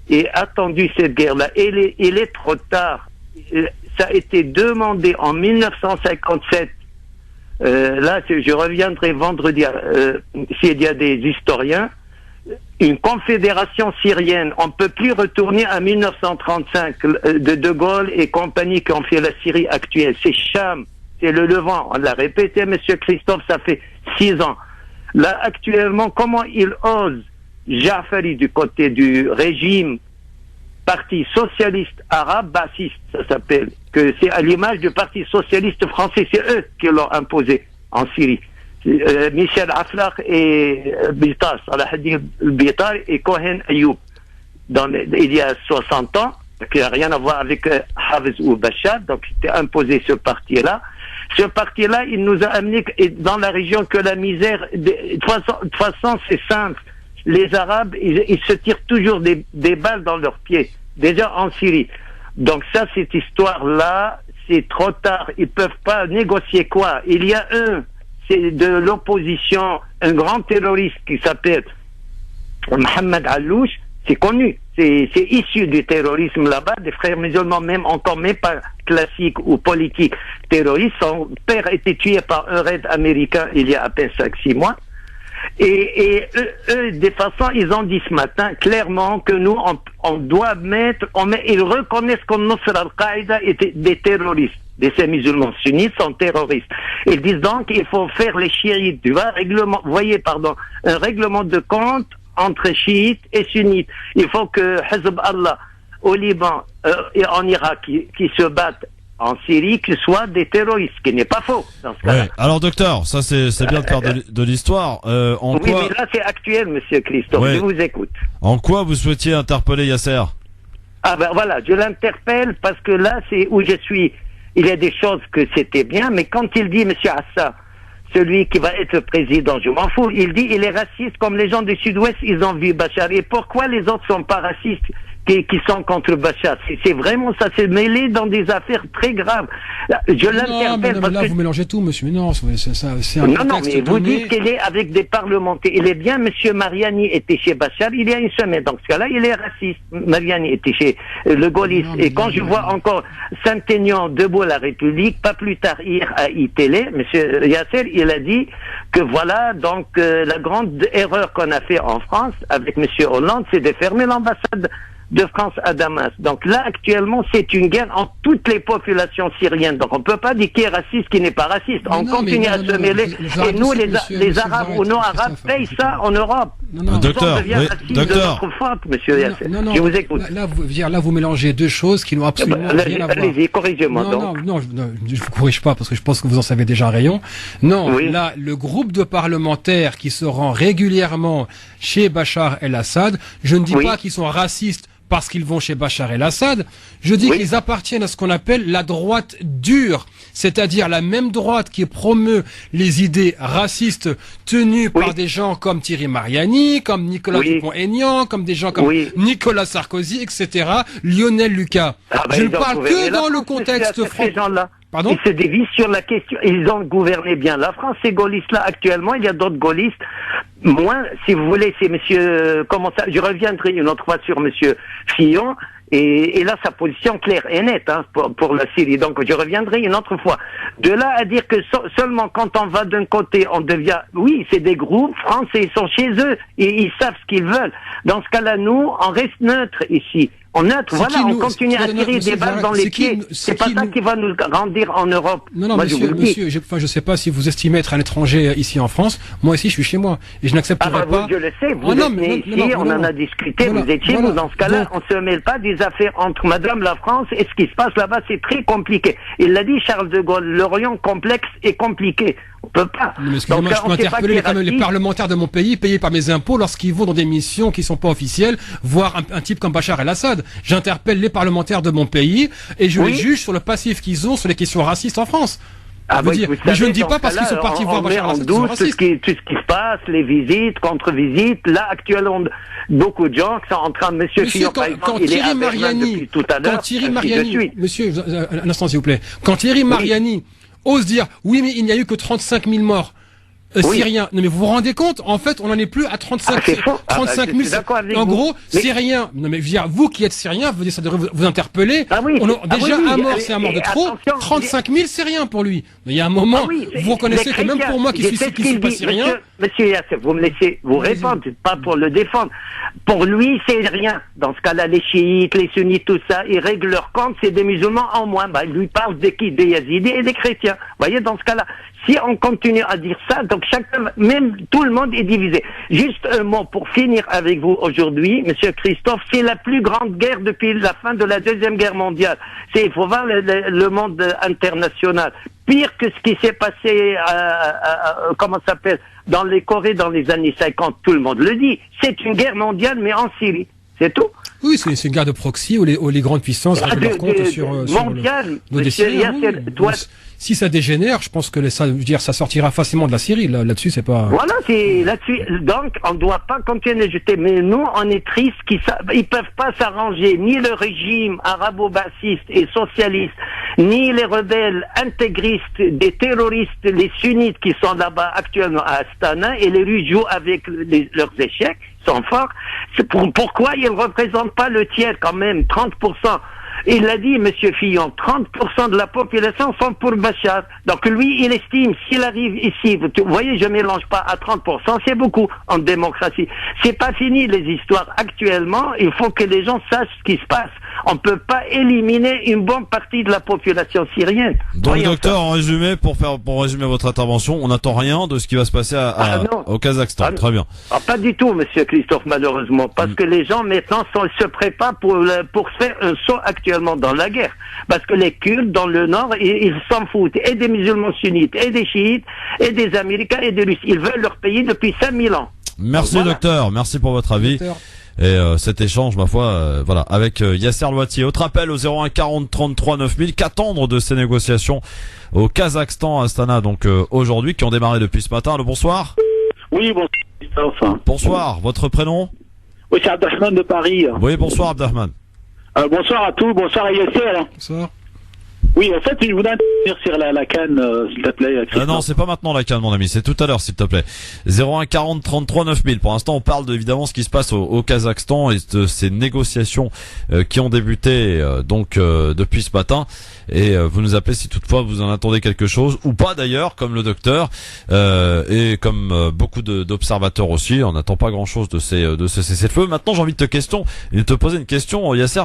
et attendu cette guerre-là. Il est trop tard. Ça a été demandé en 1957. Là, je reviendrai vendredi, s'il y a des historiens, une confédération syrienne. On ne peut plus retourner à 1935, de Gaulle et compagnie qui ont fait la Syrie actuelle. C'est Cham, c'est le Levant. On l'a répété, monsieur Christophe, ça fait 6 ans. Là, actuellement, comment il ose Jafari du côté du régime Parti socialiste arabe bassiste, ça s'appelle, que c'est à l'image du Parti socialiste français, c'est eux qui l'ont imposé en Syrie. Michel Aflaq et Bitar, Salahuddin Bitar et Cohen Ayoub, il y a 60 ans, qui n'a rien à voir avec Hafez ou Bachar, donc c'était imposé ce parti-là. Ce parti-là, il nous a amené dans la région que la misère, de toute façon c'est simple. Les Arabes, ils se tirent toujours des balles dans leurs pieds, déjà en Syrie. Donc ça, cette histoire-là, c'est trop tard. Ils peuvent pas négocier quoi. Il y a c'est de l'opposition, un grand terroriste qui s'appelle Mohamed Allouche, c'est connu. C'est issu du terrorisme là-bas, des frères musulmans, même pas classiques ou politiques terroristes. Son père a été tué par un raid américain il y a à peine 5-6 mois. Et eux, de façon, ils ont dit ce matin clairement que nous, on doit ils reconnaissent que Nusra al-Qaïda est des terroristes. Ces musulmans sunnites sont terroristes. Ils disent donc qu'il faut faire les chiites, un règlement de compte entre chiites et sunnites. Il faut que Hizb Allah au Liban et en Irak qui se battent en Syrie, qu'ils soient des terroristes, ce qui n'est pas faux dans ce cas-là. Alors docteur, ça c'est bien de faire de l'histoire. Oui, mais là c'est actuel, monsieur Christophe, je vous écoute. En quoi vous souhaitiez interpeller Yasser? Ah ben voilà, je l'interpelle parce que là, c'est où je suis. Il y a des choses que c'était bien, mais quand il dit, monsieur Assa, celui qui va être président, je m'en fous, il dit, il est raciste comme les gens du Sud-Ouest, ils ont vu Bachar. Et pourquoi les autres sont pas racistes qui sont contre Bachar? C'est vraiment ça, c'est mêlé dans des affaires très graves. Je l'interpelle parce là, que... vous mélangez tout, monsieur. Mais non, c'est un Non, contexte mais vous donné. dites qu'il est avec des parlementaires. Il est bien, monsieur Mariani était chez Bachar il y a une semaine. Dans ce cas-là, il est raciste. Mariani était chez le gaulliste. Et quand je vois encore Saint-Aignan debout la République, pas plus tard hier à iTélé, monsieur Yasser, il a dit que voilà, donc la grande erreur qu'on a fait en France avec monsieur Hollande, c'est de fermer l'ambassade de France à Damas. Donc là, actuellement, c'est une guerre entre toutes les populations syriennes. Donc on ne peut pas dire qui est raciste, qui n'est pas raciste. On continue à se mêler. Et nous, les Arabes ou non-Arabes, payent ça en Europe. Docteur, docteur. C'est notre faute, monsieur Yasser. Je vous écoute. Là, vous mélangez deux choses qui n'ont absolument rien à voir. Allez-y, corrigez-moi donc. Non, je ne vous corrige pas parce que je pense que vous en savez déjà un rayon. Non, là, le groupe de parlementaires qui se rend régulièrement chez Bachar el-Assad, je ne dis pas qu'ils sont racistes parce qu'ils vont chez Bachar el-Assad, je dis qu'ils appartiennent à ce qu'on appelle la droite dure, c'est-à-dire la même droite qui promeut les idées racistes tenues par des gens comme Thierry Mariani, comme Nicolas Dupont-Aignan, comme des gens comme Nicolas Sarkozy, etc., Lionel Lucas. Je ne parle que dans le contexte français. Pardon? Ils se dévisent sur la question. Ils ont gouverné bien la France, ces gaullistes-là. Actuellement, il y a d'autres gaullistes. Moins, si vous voulez, c'est monsieur, comment ça, je reviendrai une autre fois sur monsieur Fillon. Et là, sa position claire et nette pour la Syrie. Donc, je reviendrai une autre fois. De là à dire que seulement quand on va d'un côté, on devient... Oui, c'est des groupes français, ils sont chez eux et ils savent ce qu'ils veulent. Dans ce cas-là, nous, on reste neutre ici. On neutre, voilà, on continue à tirer des balles dans les pieds. C'est pas ça qui va nous grandir en Europe. Non, monsieur, je sais pas si vous estimez être un étranger ici en France. Moi ici, je suis chez moi. Et je n'accepterai pas... Je le sais, vous êtes né ici, on en a discuté, vous êtes chez nous. Dans ce cas-là, on se mêle pas des affaires entre madame la France et ce qui se passe là-bas, c'est très compliqué. Il l'a dit Charles de Gaulle, l'Orient complexe et compliqué. On peut pas. Mais excusez-moi, je peux interpeller quand même les parlementaires de mon pays, payés par mes impôts, lorsqu'ils vont dans des missions qui sont pas officielles, voir un type comme Bachar el-Assad. J'interpelle les parlementaires de mon pays et je les juge sur le passif qu'ils ont sur les questions racistes en France. Mais je ne dis pas parce qu'ils sont partis voir Bachar el-Assad qu'ils sont racistes. Tout ce qui se passe, les visites, contre-visites, là actuellement, beaucoup de gens qui sont en train de... Monsieur Fillon, par exemple, il est à Berlin depuis tout à l'heure. Quand Thierry Mariani, monsieur, un instant s'il vous plaît, quand Thierry Mariani ose dire, oui mais il n'y a eu que 35 000 morts syriens. Non mais vous vous rendez compte, en fait on n'en est plus à 35 000. En gros, syriens. Non mais je veux dire, vous qui êtes syrien, ça devrait vous interpeller. Déjà un mort, c'est un mort de trop. 35 000 c'est rien pour lui. Mais il y a un moment, vous reconnaissez que même pour moi qui suis pas syrien... Monsieur Yasser, vous me laissez vous répondre, pas pour le défendre. Pour lui, c'est rien. Dans ce cas-là, les chiites, les sunnites, tout ça, ils règlent leur compte, c'est des musulmans en moins. Il lui parle des yazidis et des chrétiens. Vous voyez, dans ce cas-là, si on continue à dire ça, donc chacun, même tout le monde est divisé. Juste un mot pour finir avec vous aujourd'hui, monsieur Christophe, c'est la plus grande guerre depuis la fin de la Deuxième Guerre mondiale. Il faut voir le monde international. Pire que ce qui s'est passé, comment ça s'appelle, dans les Corées dans les années 50, tout le monde le dit. C'est une guerre mondiale, mais en Syrie. C'est tout. Oui, c'est une guerre de proxy où les grandes puissances règlent leur compte sur mondial, monsieur Yasser, si ça dégénère, je pense que ça sortira facilement de la Syrie. Là-dessus, c'est pas... Voilà, c'est là-dessus. Donc, on ne doit pas continuer à jeter. Mais nous, on est tristes ils peuvent pas s'arranger, ni le régime arabo-bassiste et socialiste, ni les rebelles intégristes, des terroristes, les sunnites qui sont là-bas actuellement à Astana, et les Russes jouent avec leurs échecs, ils sont forts. Pourquoi ils ne représentent pas le tiers quand même, 30%? Il l'a dit, monsieur Fillon, 30% de la population sont pour Bachar. Donc lui, il estime, s'il arrive ici, vous voyez, je mélange pas à 30%, c'est beaucoup en démocratie. C'est pas fini les histoires. Actuellement, il faut que les gens sachent ce qui se passe. On peut pas éliminer une bonne partie de la population syrienne. Donc, docteur, en résumé, pour résumer votre intervention, on n'attend rien de ce qui va se passer au Kazakhstan. Très bien. Pas du tout, monsieur Christophe, malheureusement, parce que les gens maintenant se préparent pour faire un saut actuellement dans la guerre. Parce que les Kurdes dans le nord, ils s'en foutent. Et des musulmans sunnites, et des chiites, et des Américains, et des Russes. Ils veulent leur pays depuis 5000 ans. Merci, docteur. Merci pour votre avis. Et cet échange, ma foi, voilà, avec Yasser Louati. Autre appel au 01 40 33 9000. Qu'attendre de ces négociations au Kazakhstan, à Astana, donc aujourd'hui, qui ont démarré depuis ce matin. Allô, bonsoir. Oui, bonsoir. Bonsoir, votre prénom? Oui, c'est Abdelrahman de Paris. Oui, bonsoir Abdelrahman. Bonsoir à tous, bonsoir à Yasser. Bonsoir. Oui, en fait, je voulais intervenir sur la canne, s'il te plaît. Non, c'est pas maintenant la canne, mon ami, c'est tout à l'heure, s'il te plaît. 01 40 33 9000. Pour l'instant, on parle évidemment ce qui se passe au Kazakhstan et de ces négociations qui ont débuté depuis ce matin. Et vous nous appelez si toutefois vous en attendez quelque chose, ou pas d'ailleurs, comme le docteur, et comme beaucoup d'observateurs aussi. On n'attend pas grand-chose de ces cessez-le-feu. Maintenant, j'ai envie de te poser une question, Yasser,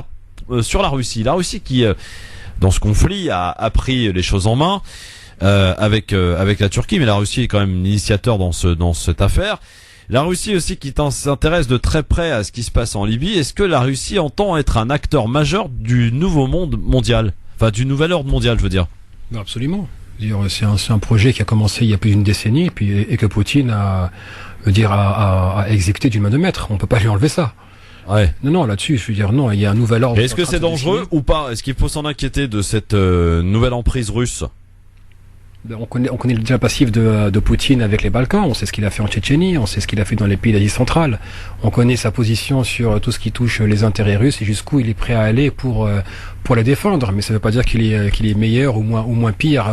sur la Russie. La Russie qui dans ce conflit a pris les choses en main avec la Turquie, mais la Russie est quand même initiateur dans cette affaire. La Russie aussi qui s'intéresse de très près à ce qui se passe en Libye. Est-ce que la Russie entend être un acteur majeur du nouveau monde mondial, enfin du nouvel ordre mondial, je veux dire? Absolument. C'est un projet qui a commencé il y a plus d'une décennie, et que Poutine a exécuté d'une main de maître. On peut pas lui enlever ça. Ouais. Non, là-dessus, je veux dire, non, il y a un nouvel ordre. Est-ce que c'est dangereux ou pas? Est-ce qu'il faut s'en inquiéter de cette nouvelle emprise russe? On connaît déjà le passif de Poutine avec les Balkans, on sait ce qu'il a fait en Tchétchénie, on sait ce qu'il a fait dans les pays d'Asie centrale, on connaît sa position sur tout ce qui touche les intérêts russes et jusqu'où il est prêt à aller pour les défendre, mais ça ne veut pas dire qu'il est meilleur ou moins pire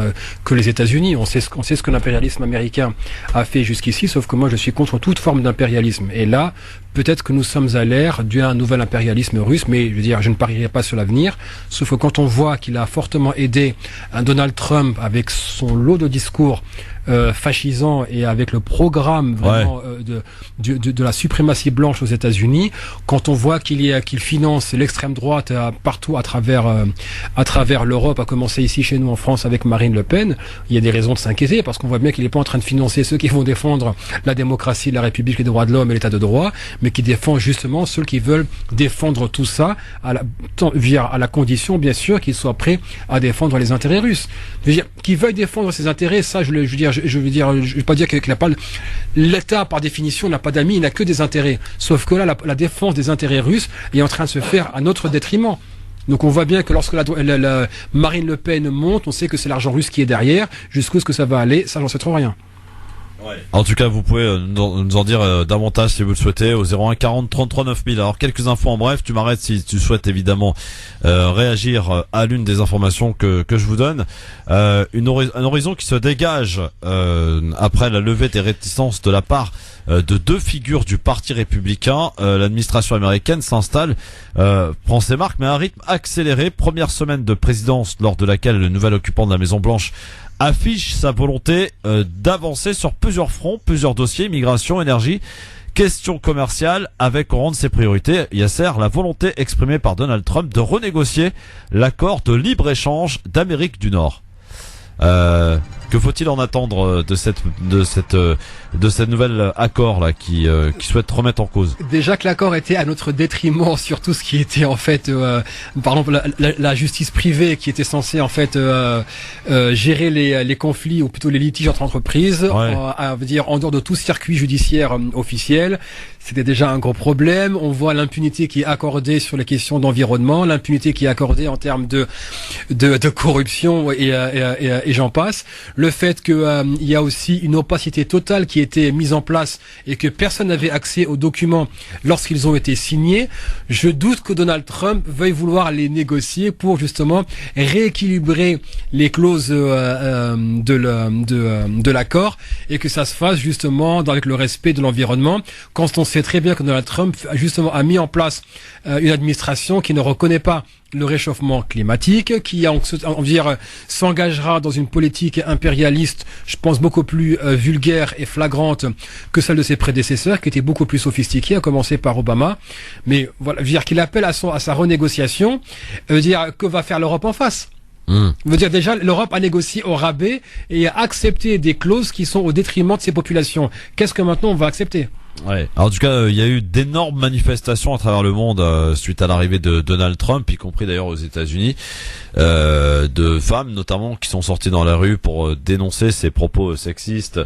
que les États-Unis. On sait ce que l'impérialisme américain a fait jusqu'ici, sauf que moi je suis contre toute forme d'impérialisme. Et là, peut-être que nous sommes à l'ère d'un nouvel impérialisme russe, mais je veux dire, je ne parierai pas sur l'avenir, sauf que quand on voit qu'il a fortement aidé un Donald Trump avec son lot de discours fascisant et avec le programme vraiment de la suprématie blanche aux États-Unis, quand on voit qu'il finance l'extrême droite partout à travers l'Europe, à commencer ici chez nous en France avec Marine Le Pen, il y a des raisons de s'inquiéter parce qu'on voit bien qu'il n'est pas en train de financer ceux qui vont défendre la démocratie, la République, les droits de l'homme et l'état de droit, mais qui défend justement ceux qui veulent défendre tout ça à la condition bien sûr qu'ils soient prêts à défendre les intérêts russes. Je veux dire, qu'ils veuillent défendre ces intérêts, ça je veux pas dire qu'il n'a pas l'État par définition n'a pas d'amis, il n'a que des intérêts. Sauf que là, la défense des intérêts russes est en train de se faire à notre détriment. Donc on voit bien que lorsque la Marine Le Pen monte, on sait que c'est l'argent russe qui est derrière. Jusqu'où est-ce que ça va aller, ça j'en sais trop rien. En tout cas, vous pouvez nous en dire davantage si vous le souhaitez au 01 40 33 9000. Alors quelques infos en bref, tu m'arrêtes si tu souhaites évidemment réagir à l'une des informations que je vous donne. Un horizon qui se dégage après la levée des réticences de la part de deux figures du Parti républicain. L'administration américaine s'installe, prend ses marques, mais à un rythme accéléré. Première semaine de présidence lors de laquelle le nouvel occupant de la Maison Blanche affiche sa volonté d'avancer sur plusieurs fronts, plusieurs dossiers, migration, énergie, questions commerciales, avec au rang de ses priorités, Yasser, la volonté exprimée par Donald Trump de renégocier l'accord de libre-échange d'Amérique du Nord. Que faut-il en attendre de cette nouvelle accord là qui souhaite remettre en cause? Déjà que l'accord était à notre détriment sur tout ce qui était en fait par exemple la justice privée qui était censée en fait gérer les conflits ou plutôt les litiges entre entreprises, dire en dehors de tout circuit judiciaire officiel. C'était déjà un gros problème. On voit l'impunité qui est accordée sur les questions d'environnement, l'impunité qui est accordée en termes de corruption et j'en passe. Le fait que il y a aussi une opacité totale qui était mise en place et que personne n'avait accès aux documents lorsqu'ils ont été signés. Je doute que Donald Trump veuille vouloir les négocier pour justement rééquilibrer les clauses de l'accord et que ça se fasse justement avec le respect de l'environnement. Quand on sait très bien que Donald Trump justement a mis en place une administration qui ne reconnaît pas le réchauffement climatique, qui s'engagera dans une politique impérialiste, je pense beaucoup plus vulgaire et flagrante que celle de ses prédécesseurs, qui était beaucoup plus sophistiquée, à commencer par Obama. Mais voilà, je veux dire qu'il appelle à sa renégociation, que va faire l'Europe en face? Veut dire déjà l'Europe a négocié au rabais et a accepté des clauses qui sont au détriment de ses populations. Qu'est-ce que maintenant on va accepter? Ouais. Alors, en tout cas, il y a eu d'énormes manifestations à travers le monde suite à l'arrivée de Donald Trump, y compris d'ailleurs aux États-Unis, de femmes notamment qui sont sorties dans la rue pour dénoncer ces propos sexistes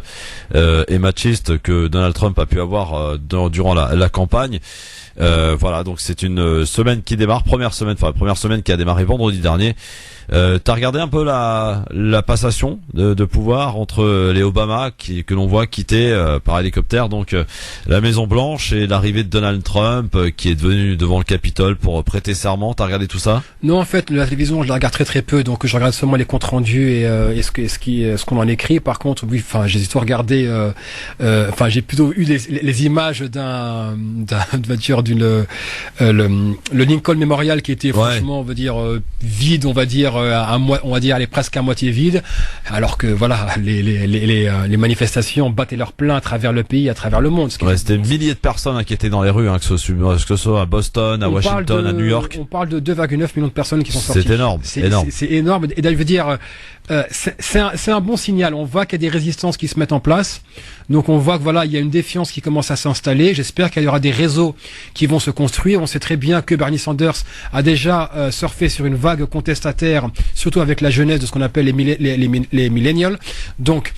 et machistes que Donald Trump a pu avoir durant la campagne. Voilà, donc c'est une semaine qui démarre, première semaine qui a démarré vendredi dernier. T'as regardé un peu la passation de pouvoir entre les Obama que l'on voit quitter par hélicoptère donc la Maison Blanche et l'arrivée de Donald Trump qui est venu devant le Capitole pour prêter serment. T'as regardé tout ça? Non, en fait, la télévision, je la regarde très très peu, donc je regarde seulement les comptes rendus et ce qu'on en écrit. Par contre, oui, enfin, j'ai plutôt regardé, j'ai plutôt eu les images le Lincoln Memorial qui était franchement, on va dire vide, on va dire elle est presque à moitié vide, alors que voilà, les manifestations battaient leur plein à travers le pays, à travers le monde. C'était milliers de personnes qui étaient dans les rues, que ce soit à Boston, à Washington, à New York. On parle de 2,9 millions de personnes qui sont sorties. C'est énorme. C'est énorme. Et là, je veux dire, c'est un bon signal. On voit qu'il y a des résistances qui se mettent en place. Donc on voit que voilà, il y a une défiance qui commence à s'installer. J'espère qu'il y aura des réseaux qui vont se construire. On sait très bien que Bernie Sanders a déjà surfé sur une vague contestataire, surtout avec la jeunesse de ce qu'on appelle les millennials. Donc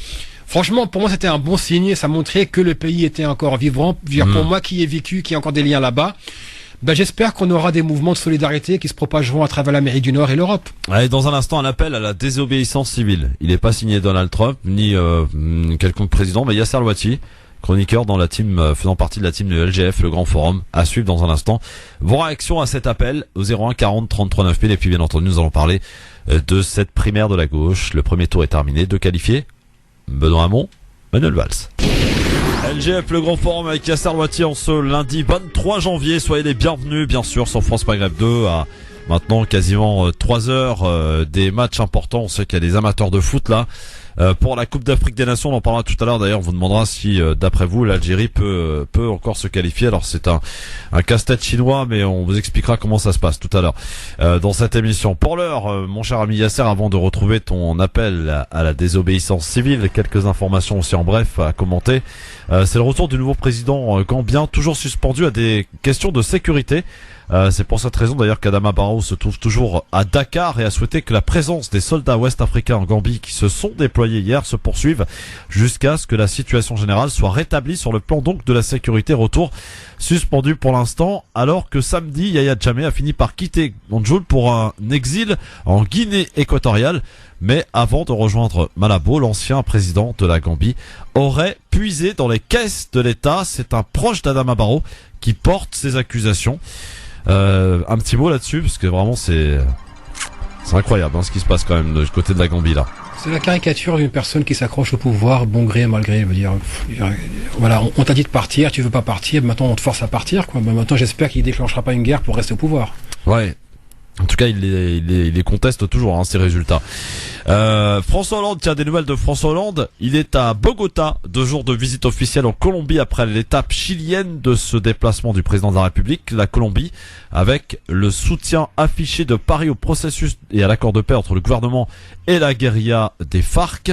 franchement, pour moi, c'était un bon signe. Ça montrait que le pays était encore vivant. Pour moi, qui ai vécu, qui a encore des liens là-bas, j'espère qu'on aura des mouvements de solidarité qui se propageront à travers l'Amérique du Nord et l'Europe. Allez, dans un instant, un appel à la désobéissance civile. Il n'est pas signé Donald Trump, ni quelconque président, mais Yasser Louati, chroniqueur dans la team, faisant partie de la team de LGF, le Grand Forum, à suivre dans un instant. Vos réactions à cet appel au 01 40 33 9000. Et puis, bien entendu, nous allons parler de cette primaire de la gauche. Le premier tour est terminé. Deux qualifiés. Benoît Hamon, Manuel Valls. LGF, le Grand Forum avec Yasser Louati en ce lundi 23 janvier. Soyez les bienvenus, bien sûr, sur France Maghreb 2 à maintenant quasiment 3 heures des matchs importants. On sait qu'il y a des amateurs de foot là. Pour la Coupe d'Afrique des Nations, on en parlera tout à l'heure. D'ailleurs, on vous demandera si, d'après vous, l'Algérie peut encore se qualifier. Alors, c'est un casse-tête chinois, mais on vous expliquera comment ça se passe tout à l'heure dans cette émission. Pour l'heure, mon cher ami Yasser, avant de retrouver ton appel à la désobéissance civile, quelques informations aussi en bref à commenter. C'est le retour du nouveau président gambien, toujours suspendu à des questions de sécurité. C'est pour cette raison d'ailleurs qu'Adama Barrow se trouve toujours à Dakar et a souhaité que la présence des soldats ouest-africains en Gambie qui se sont déployés hier se poursuive jusqu'à ce que la situation générale soit rétablie sur le plan donc de la sécurité. Retour suspendu pour l'instant, alors que samedi, Yahya Jammeh a fini par quitter Banjul pour un exil en Guinée équatoriale. Mais avant de rejoindre Malabo, l'ancien président de la Gambie aurait puisé dans les caisses de l'État. C'est un proche d'Adama Barrow qui porte ces accusations. Un petit mot là-dessus, parce que vraiment c'est incroyable ce qui se passe quand même du côté de la Gambie là. C'est la caricature d'une personne qui s'accroche au pouvoir, bon gré, mal gré. Veut dire, voilà, on t'a dit de partir, tu veux pas partir, maintenant on te force à partir, quoi. Maintenant j'espère qu'il déclenchera pas une guerre pour rester au pouvoir. Ouais. En tout cas, il les conteste toujours, ces résultats. François Hollande, tiens, des nouvelles de François Hollande. Il est à Bogota, 2 jours de visite officielle en Colombie après l'étape chilienne de ce déplacement du président de la République. La Colombie, avec le soutien affiché de Paris au processus et à l'accord de paix entre le gouvernement et la guérilla des FARC.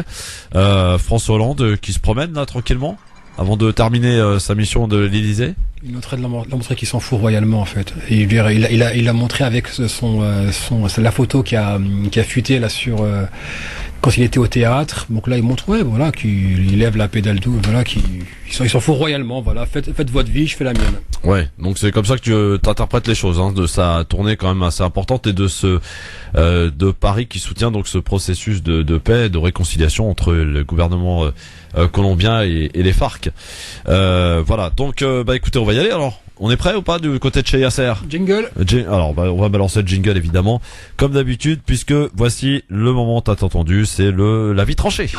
François Hollande qui se promène là tranquillement avant de terminer sa mission de l'Élysée. Il est en train de la montrer qu'il s'en fout royalement en fait. Et il a montré avec la photo qui a fuité là sur quand il était au théâtre. Donc là il montre qu'il lève la pédale douce, il s'en fout royalement. Voilà, faites votre vie, je fais la mienne. Ouais, donc c'est comme ça que tu t'interprètes les choses, de sa tournée quand même assez importante et de Paris qui soutient donc ce processus de paix, de réconciliation entre le gouvernement colombien et les FARC. Voilà, donc écoutez, on va y aller alors. On est prêt ou pas du côté de chez Yasser? Jingle. Alors on va balancer le jingle évidemment, comme d'habitude, puisque voici le moment tant attendu, c'est l'avis tranché.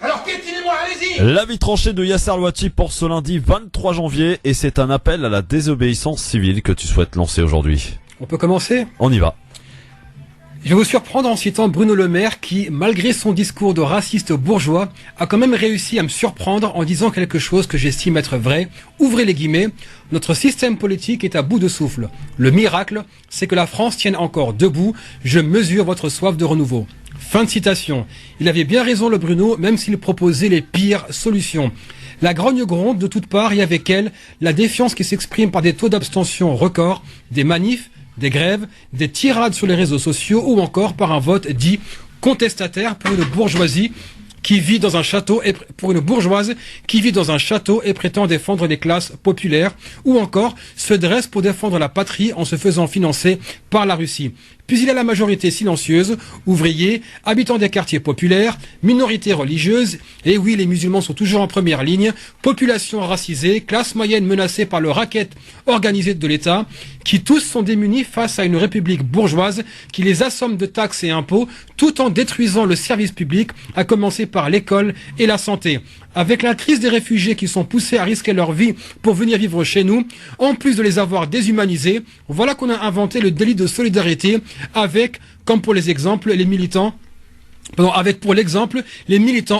Alors piétinez-moi, allez-y. L'avis tranché de Yasser Louati pour ce lundi 23 janvier et c'est un appel à la désobéissance civile que tu souhaites lancer aujourd'hui. On peut commencer ? On y va. Je vais vous surprendre en citant Bruno Le Maire qui, malgré son discours de raciste bourgeois, a quand même réussi à me surprendre en disant quelque chose que j'estime être vrai. Ouvrez les guillemets, notre système politique est à bout de souffle. Le miracle, c'est que la France tienne encore debout. Je mesure votre soif de renouveau. Fin de citation. Il avait bien raison le Bruno, même s'il proposait les pires solutions. La grogne gronde de toutes parts et avec elle, la défiance qui s'exprime par des taux d'abstention records, des manifs, des grèves, des tirades sur les réseaux sociaux ou encore par un vote dit contestataire pour une bourgeoisie qui vit dans un château et pour une bourgeoise qui vit dans un château et prétend défendre les classes populaires ou encore se dresse pour défendre la patrie en se faisant financer par la Russie. Puis il y a la majorité silencieuse, ouvriers, habitants des quartiers populaires, minorités religieuses, et oui, les musulmans sont toujours en première ligne, population racisée, classe moyenne menacée par le racket organisé de l'État, qui tous sont démunis face à une république bourgeoise qui les assomme de taxes et impôts, tout en détruisant le service public, à commencer par l'école et la santé. Avec la crise des réfugiés qui sont poussés à risquer leur vie pour venir vivre chez nous, en plus de les avoir déshumanisés, voilà qu'on a inventé le délit de solidarité avec, comme pour les exemples, les militants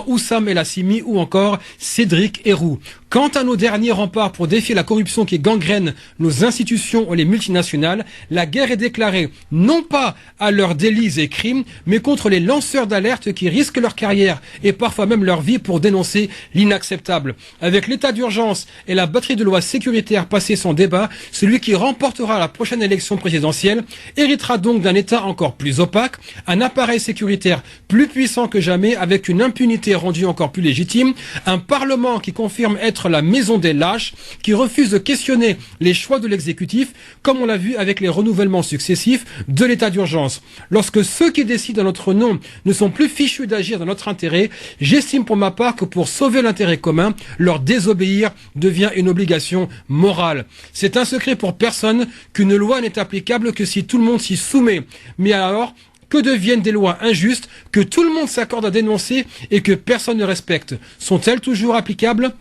Oussam El Assimi ou encore Cédric Herrou. Quant à nos derniers remparts pour défier la corruption qui gangrène nos institutions ou les multinationales, la guerre est déclarée non pas à leurs délits et crimes, mais contre les lanceurs d'alerte qui risquent leur carrière et parfois même leur vie pour dénoncer l'inacceptable. Avec l'état d'urgence et la batterie de lois sécuritaires passées sans débat, celui qui remportera la prochaine élection présidentielle héritera donc d'un État encore plus opaque, un appareil sécuritaire plus puissant que jamais avec une impunité rendue encore plus légitime, un Parlement qui confirme être la maison des lâches, qui refuse de questionner les choix de l'exécutif, comme on l'a vu avec les renouvellements successifs de l'état d'urgence. Lorsque ceux qui décident en notre nom ne sont plus fichus d'agir dans notre intérêt, j'estime pour ma part que pour sauver l'intérêt commun, leur désobéir devient une obligation morale. C'est un secret pour personne qu'une loi n'est applicable que si tout le monde s'y soumet. Mais alors, que deviennent des lois injustes que tout le monde s'accorde à dénoncer et que personne ne respecte? Sont-elles toujours applicables?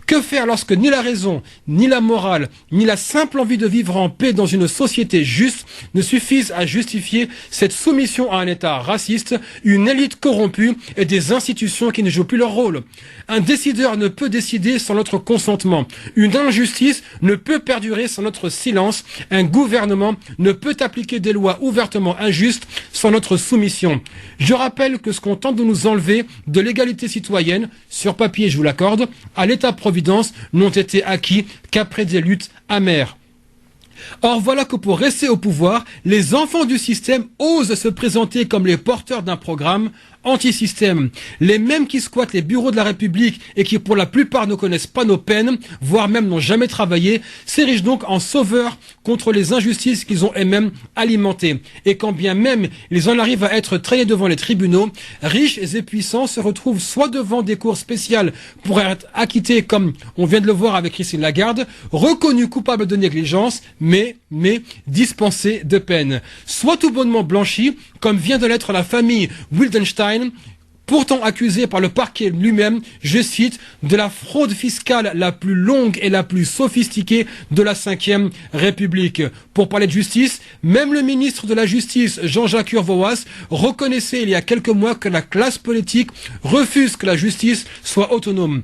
Que faire lorsque ni la raison, ni la morale, ni la simple envie de vivre en paix dans une société juste ne suffisent à justifier cette soumission à un État raciste, une élite corrompue et des institutions qui ne jouent plus leur rôle? Un décideur ne peut décider sans notre consentement. Une injustice ne peut perdurer sans notre silence. Un gouvernement ne peut appliquer des lois ouvertement injustes sans notre soumission. Je rappelle que ce qu'on tente de nous enlever de l'égalité citoyenne, sur papier je vous l'accorde, à l'État-providence n'ont été acquis qu'après des luttes amères. Or voilà que pour rester au pouvoir, les enfants du système osent se présenter comme les porteurs d'un programme anti-système. Les mêmes qui squattent les bureaux de la République et qui pour la plupart ne connaissent pas nos peines, voire même n'ont jamais travaillé, s'érigent donc en sauveurs contre les injustices qu'ils ont eux-mêmes alimentées. Et quand bien même ils en arrivent à être traînés devant les tribunaux, riches et puissants se retrouvent soit devant des cours spéciales pour être acquittés, comme on vient de le voir avec Christine Lagarde, reconnus coupables de négligence, mais dispensés de peine. Soit tout bonnement blanchis, comme vient de l'être la famille Wildenstein, pourtant accusé par le parquet lui-même, je cite, de la fraude fiscale la plus longue et la plus sophistiquée de la Ve République. Pour parler de justice, même le ministre de la Justice, Jean-Jacques Urvoas, reconnaissait il y a quelques mois que la classe politique refuse que la justice soit autonome.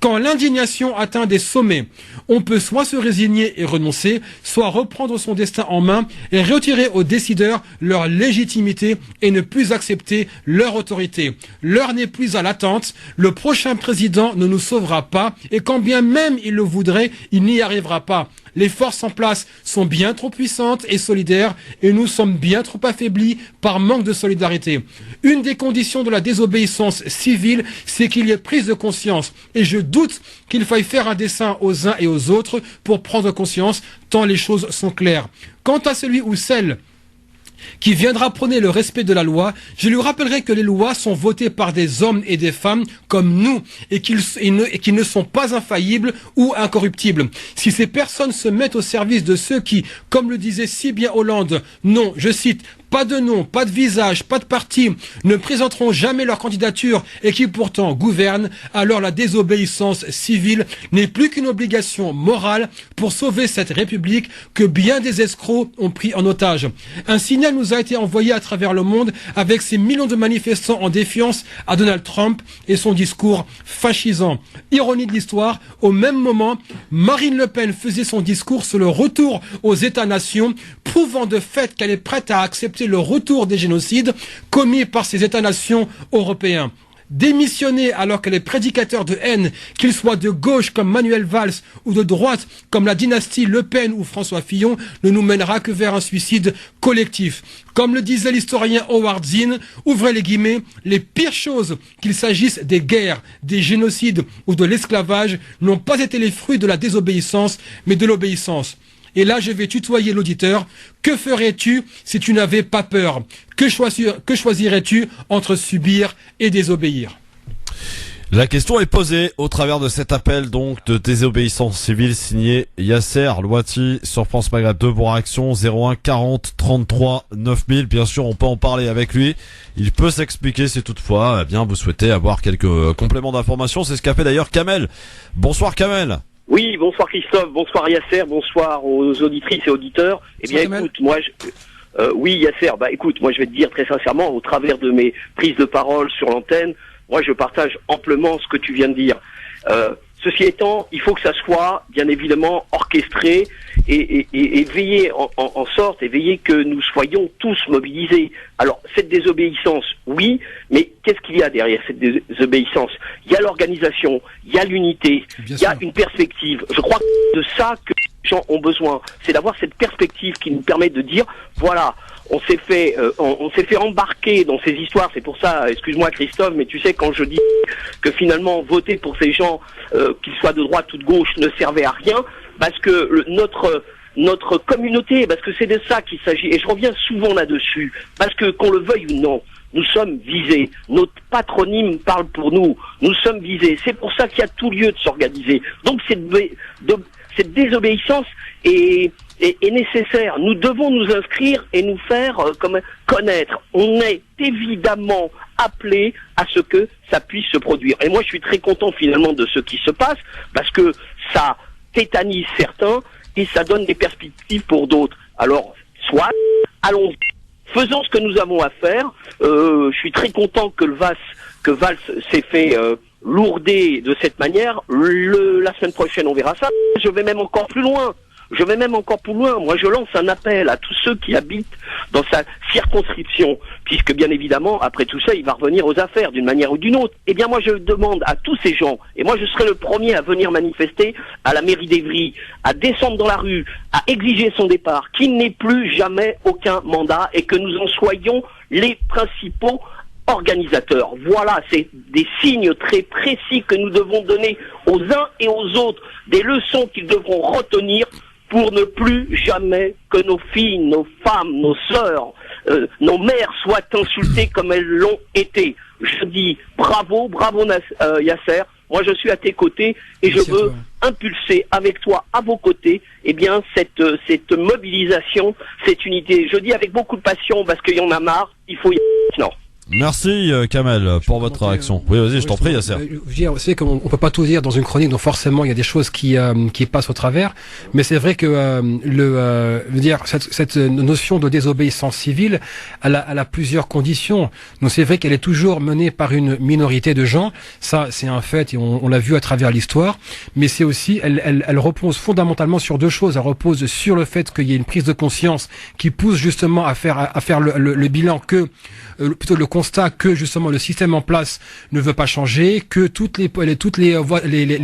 Quand l'indignation atteint des sommets, on peut soit se résigner et renoncer, soit reprendre son destin en main et retirer aux décideurs leur légitimité et ne plus accepter leur autorité. L'heure n'est plus à l'attente, le prochain président ne nous sauvera pas et quand bien même il le voudrait, il n'y arrivera pas. Les forces en place sont bien trop puissantes et solidaires et nous sommes bien trop affaiblis par manque de solidarité. Une des conditions de la désobéissance civile, c'est qu'il y ait prise de conscience. Et je doute qu'il faille faire un dessein aux uns et aux autres pour prendre conscience, tant les choses sont claires. Quant à celui ou celle qui viendra prôner le respect de la loi, je lui rappellerai que les lois sont votées par des hommes et des femmes comme nous et qu'ils ne sont pas infaillibles ou incorruptibles. Si ces personnes se mettent au service de ceux qui, comme le disait si bien Hollande, n'ont, je cite, pas de nom, pas de visage, pas de parti, ne présenteront jamais leur candidature et qui pourtant gouvernent, alors la désobéissance civile n'est plus qu'une obligation morale pour sauver cette République que bien des escrocs ont pris en otage. Un signal nous a été envoyé à travers le monde avec ces millions de manifestants en défiance à Donald Trump et son discours fascisant. Ironie de l'histoire, au même moment, Marine Le Pen faisait son discours sur le retour aux États-nations, prouvant de fait qu'elle est prête à accepter le retour des génocides commis par ces États-nations européens. Démissionner alors qu'elle est prédicateur de haine, qu'il soit de gauche comme Manuel Valls ou de droite comme la dynastie Le Pen ou François Fillon, ne nous mènera que vers un suicide collectif. Comme le disait l'historien Howard Zinn, ouvrez les guillemets, les pires choses, qu'il s'agisse des guerres, des génocides ou de l'esclavage, n'ont pas été les fruits de la désobéissance, mais de l'obéissance. Et là, je vais tutoyer l'auditeur. Que ferais-tu si tu n'avais pas peur? Que choisirais-tu entre subir et désobéir? La question est posée au travers de cet appel donc de désobéissance civile signé Yasser Louati sur France Maghreb 2 pour Action 01 40 33 9000. Bien sûr, on peut en parler avec lui. Il peut s'expliquer si toutefois, eh bien, vous souhaitez avoir quelques compléments d'information. C'est ce qu'a fait d'ailleurs Kamel. Bonsoir Kamel. Oui, bonsoir Christophe, bonsoir Yasser, bonsoir aux auditrices et auditeurs. Eh bien, écoute, moi, oui Yasser, écoute, moi je vais te dire très sincèrement, au travers de mes prises de parole sur l'antenne, moi je partage amplement ce que tu viens de dire. Ceci étant, il faut que ça soit bien évidemment orchestré et veiller en sorte et veiller que nous soyons tous mobilisés. Alors cette désobéissance, oui, mais qu'est-ce qu'il y a derrière cette désobéissance? Il y a l'organisation, il y a l'unité, il y a une perspective. Je crois que de ça que les gens ont besoin, c'est d'avoir cette perspective qui nous permet de dire, voilà, on s'est fait embarquer dans ces histoires. C'est pour ça, excuse-moi Christophe, mais tu sais, quand je dis que finalement voter pour ces gens, qu'ils soient de droite ou de gauche, ne servait à rien, parce que notre communauté, parce que c'est de ça qu'il s'agit, et je reviens souvent là-dessus, parce que qu'on le veuille ou non, nous sommes visés. Notre patronyme parle pour nous. Nous sommes visés. C'est pour ça qu'il y a tout lieu de s'organiser. Donc cette désobéissance est nécessaire. Nous devons nous inscrire et nous faire connaître. On est évidemment appelé à ce que ça puisse se produire. Et moi, je suis très content finalement de ce qui se passe, parce que ça tétanise certains et ça donne des perspectives pour d'autres. Alors, soit, allons-y. Faisons ce que nous avons à faire. Je suis très content que Valls s'est fait lourder de cette manière. La semaine prochaine, on verra ça. Je vais même encore plus loin. Moi, je lance un appel à tous ceux qui habitent dans sa circonscription, puisque bien évidemment, après tout ça, il va revenir aux affaires d'une manière ou d'une autre. Eh bien, moi, je demande à tous ces gens, et moi, je serai le premier à venir manifester à la mairie d'Evry, à descendre dans la rue, à exiger son départ, qu'il n'ait plus jamais aucun mandat et que nous en soyons les principaux organisateurs. Voilà, c'est des signes très précis que nous devons donner aux uns et aux autres, des leçons qu'ils devront retenir pour ne plus jamais que nos filles, nos femmes, nos sœurs, nos mères soient insultées comme elles l'ont été. Je dis bravo Yasser, moi je suis à tes côtés et je veux impulser avec toi à vos côtés cette mobilisation, cette unité. Je dis avec beaucoup de passion parce qu'il y en a marre, il faut y aller maintenant. Merci Kamel pour votre réaction. Oui, vas-y, je t'en prie, Yasser. C'est qu'on peut pas tout dire dans une chronique, donc forcément il y a des choses qui passent au travers. Mais c'est vrai que cette notion de désobéissance civile, elle a plusieurs conditions. Donc c'est vrai qu'elle est toujours menée par une minorité de gens. Ça, c'est un fait et on l'a vu à travers l'histoire. Mais c'est aussi, elle repose fondamentalement sur deux choses. Elle repose sur le fait qu'il y ait une prise de conscience qui pousse justement à faire le bilan plutôt le constat que justement le système en place ne veut pas changer, que toutes les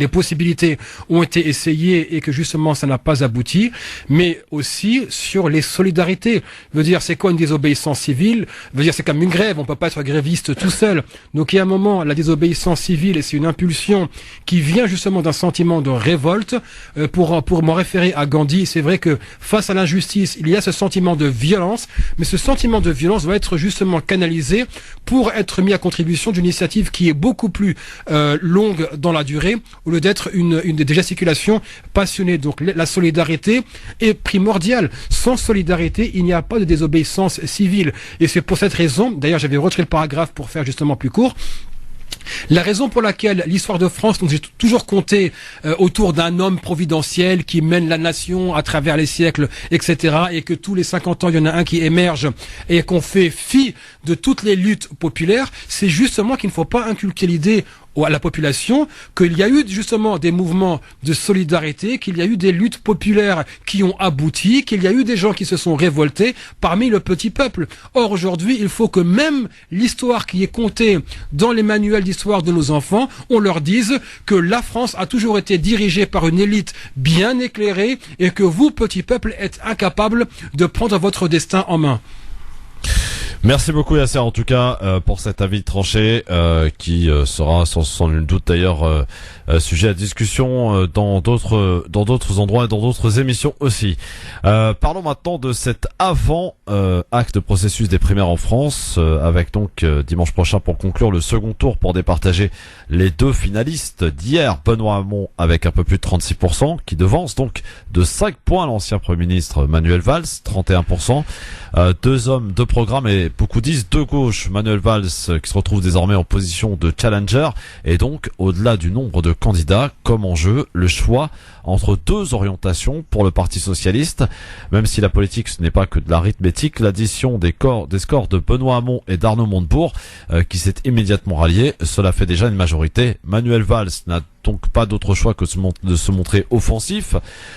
possibilités ont été essayées et que justement ça n'a pas abouti, mais aussi sur les solidarités. Veut dire, c'est quoi une désobéissance civile? Veut dire, c'est comme une grève, on peut pas être gréviste tout seul. Donc il y a un moment, la désobéissance civile, et c'est une impulsion qui vient justement d'un sentiment de révolte. Pour m'en référer à Gandhi, c'est vrai que face à l'injustice, il y a ce sentiment de violence, mais ce sentiment de violence va être justement canalisé pour être mis à contribution d'une initiative qui est beaucoup plus longue dans la durée, au lieu d'être une des gesticulations passionnées. Donc la solidarité est primordiale. Sans solidarité, il n'y a pas de désobéissance civile. Et c'est pour cette raison, d'ailleurs j'avais retiré le paragraphe pour faire justement plus court, la raison pour laquelle l'histoire de France, donc j'ai toujours compté autour d'un homme providentiel qui mène la nation à travers les siècles, etc., et que tous les 50 ans, il y en a un qui émerge et qu'on fait fi de toutes les luttes populaires, c'est justement qu'il ne faut pas inculquer l'idée à la population qu'il y a eu justement des mouvements de solidarité, qu'il y a eu des luttes populaires qui ont abouti, qu'il y a eu des gens qui se sont révoltés parmi le petit peuple. Or aujourd'hui, il faut que même l'histoire qui est contée dans les manuels d'histoire de nos enfants, on leur dise que la France a toujours été dirigée par une élite bien éclairée et que vous, petit peuple, êtes incapables de prendre votre destin en main. Merci beaucoup Yasser en tout cas pour cet avis tranché qui sera sans nul doute d'ailleurs sujet à discussion dans d'autres endroits et dans d'autres émissions aussi. Parlons maintenant de cet avant acte de processus des primaires en France avec donc dimanche prochain pour conclure le second tour pour départager les deux finalistes d'hier. Benoît Hamon avec un peu plus de 36% qui devance donc de 5 points l'ancien Premier ministre Manuel Valls, 31%. Deux hommes, deux programmes et beaucoup disent de gauche. Manuel Valls qui se retrouve désormais en position de challenger et donc au-delà du nombre de candidats comme en jeu le choix entre deux orientations pour le Parti socialiste. Même si la politique ce n'est pas que de l'arithmétique, l'addition des scores de Benoît Hamon et d'Arnaud Montebourg qui s'est immédiatement rallié, cela fait déjà une majorité. Manuel Valls n'a donc pas d'autre choix que de se montrer offensif.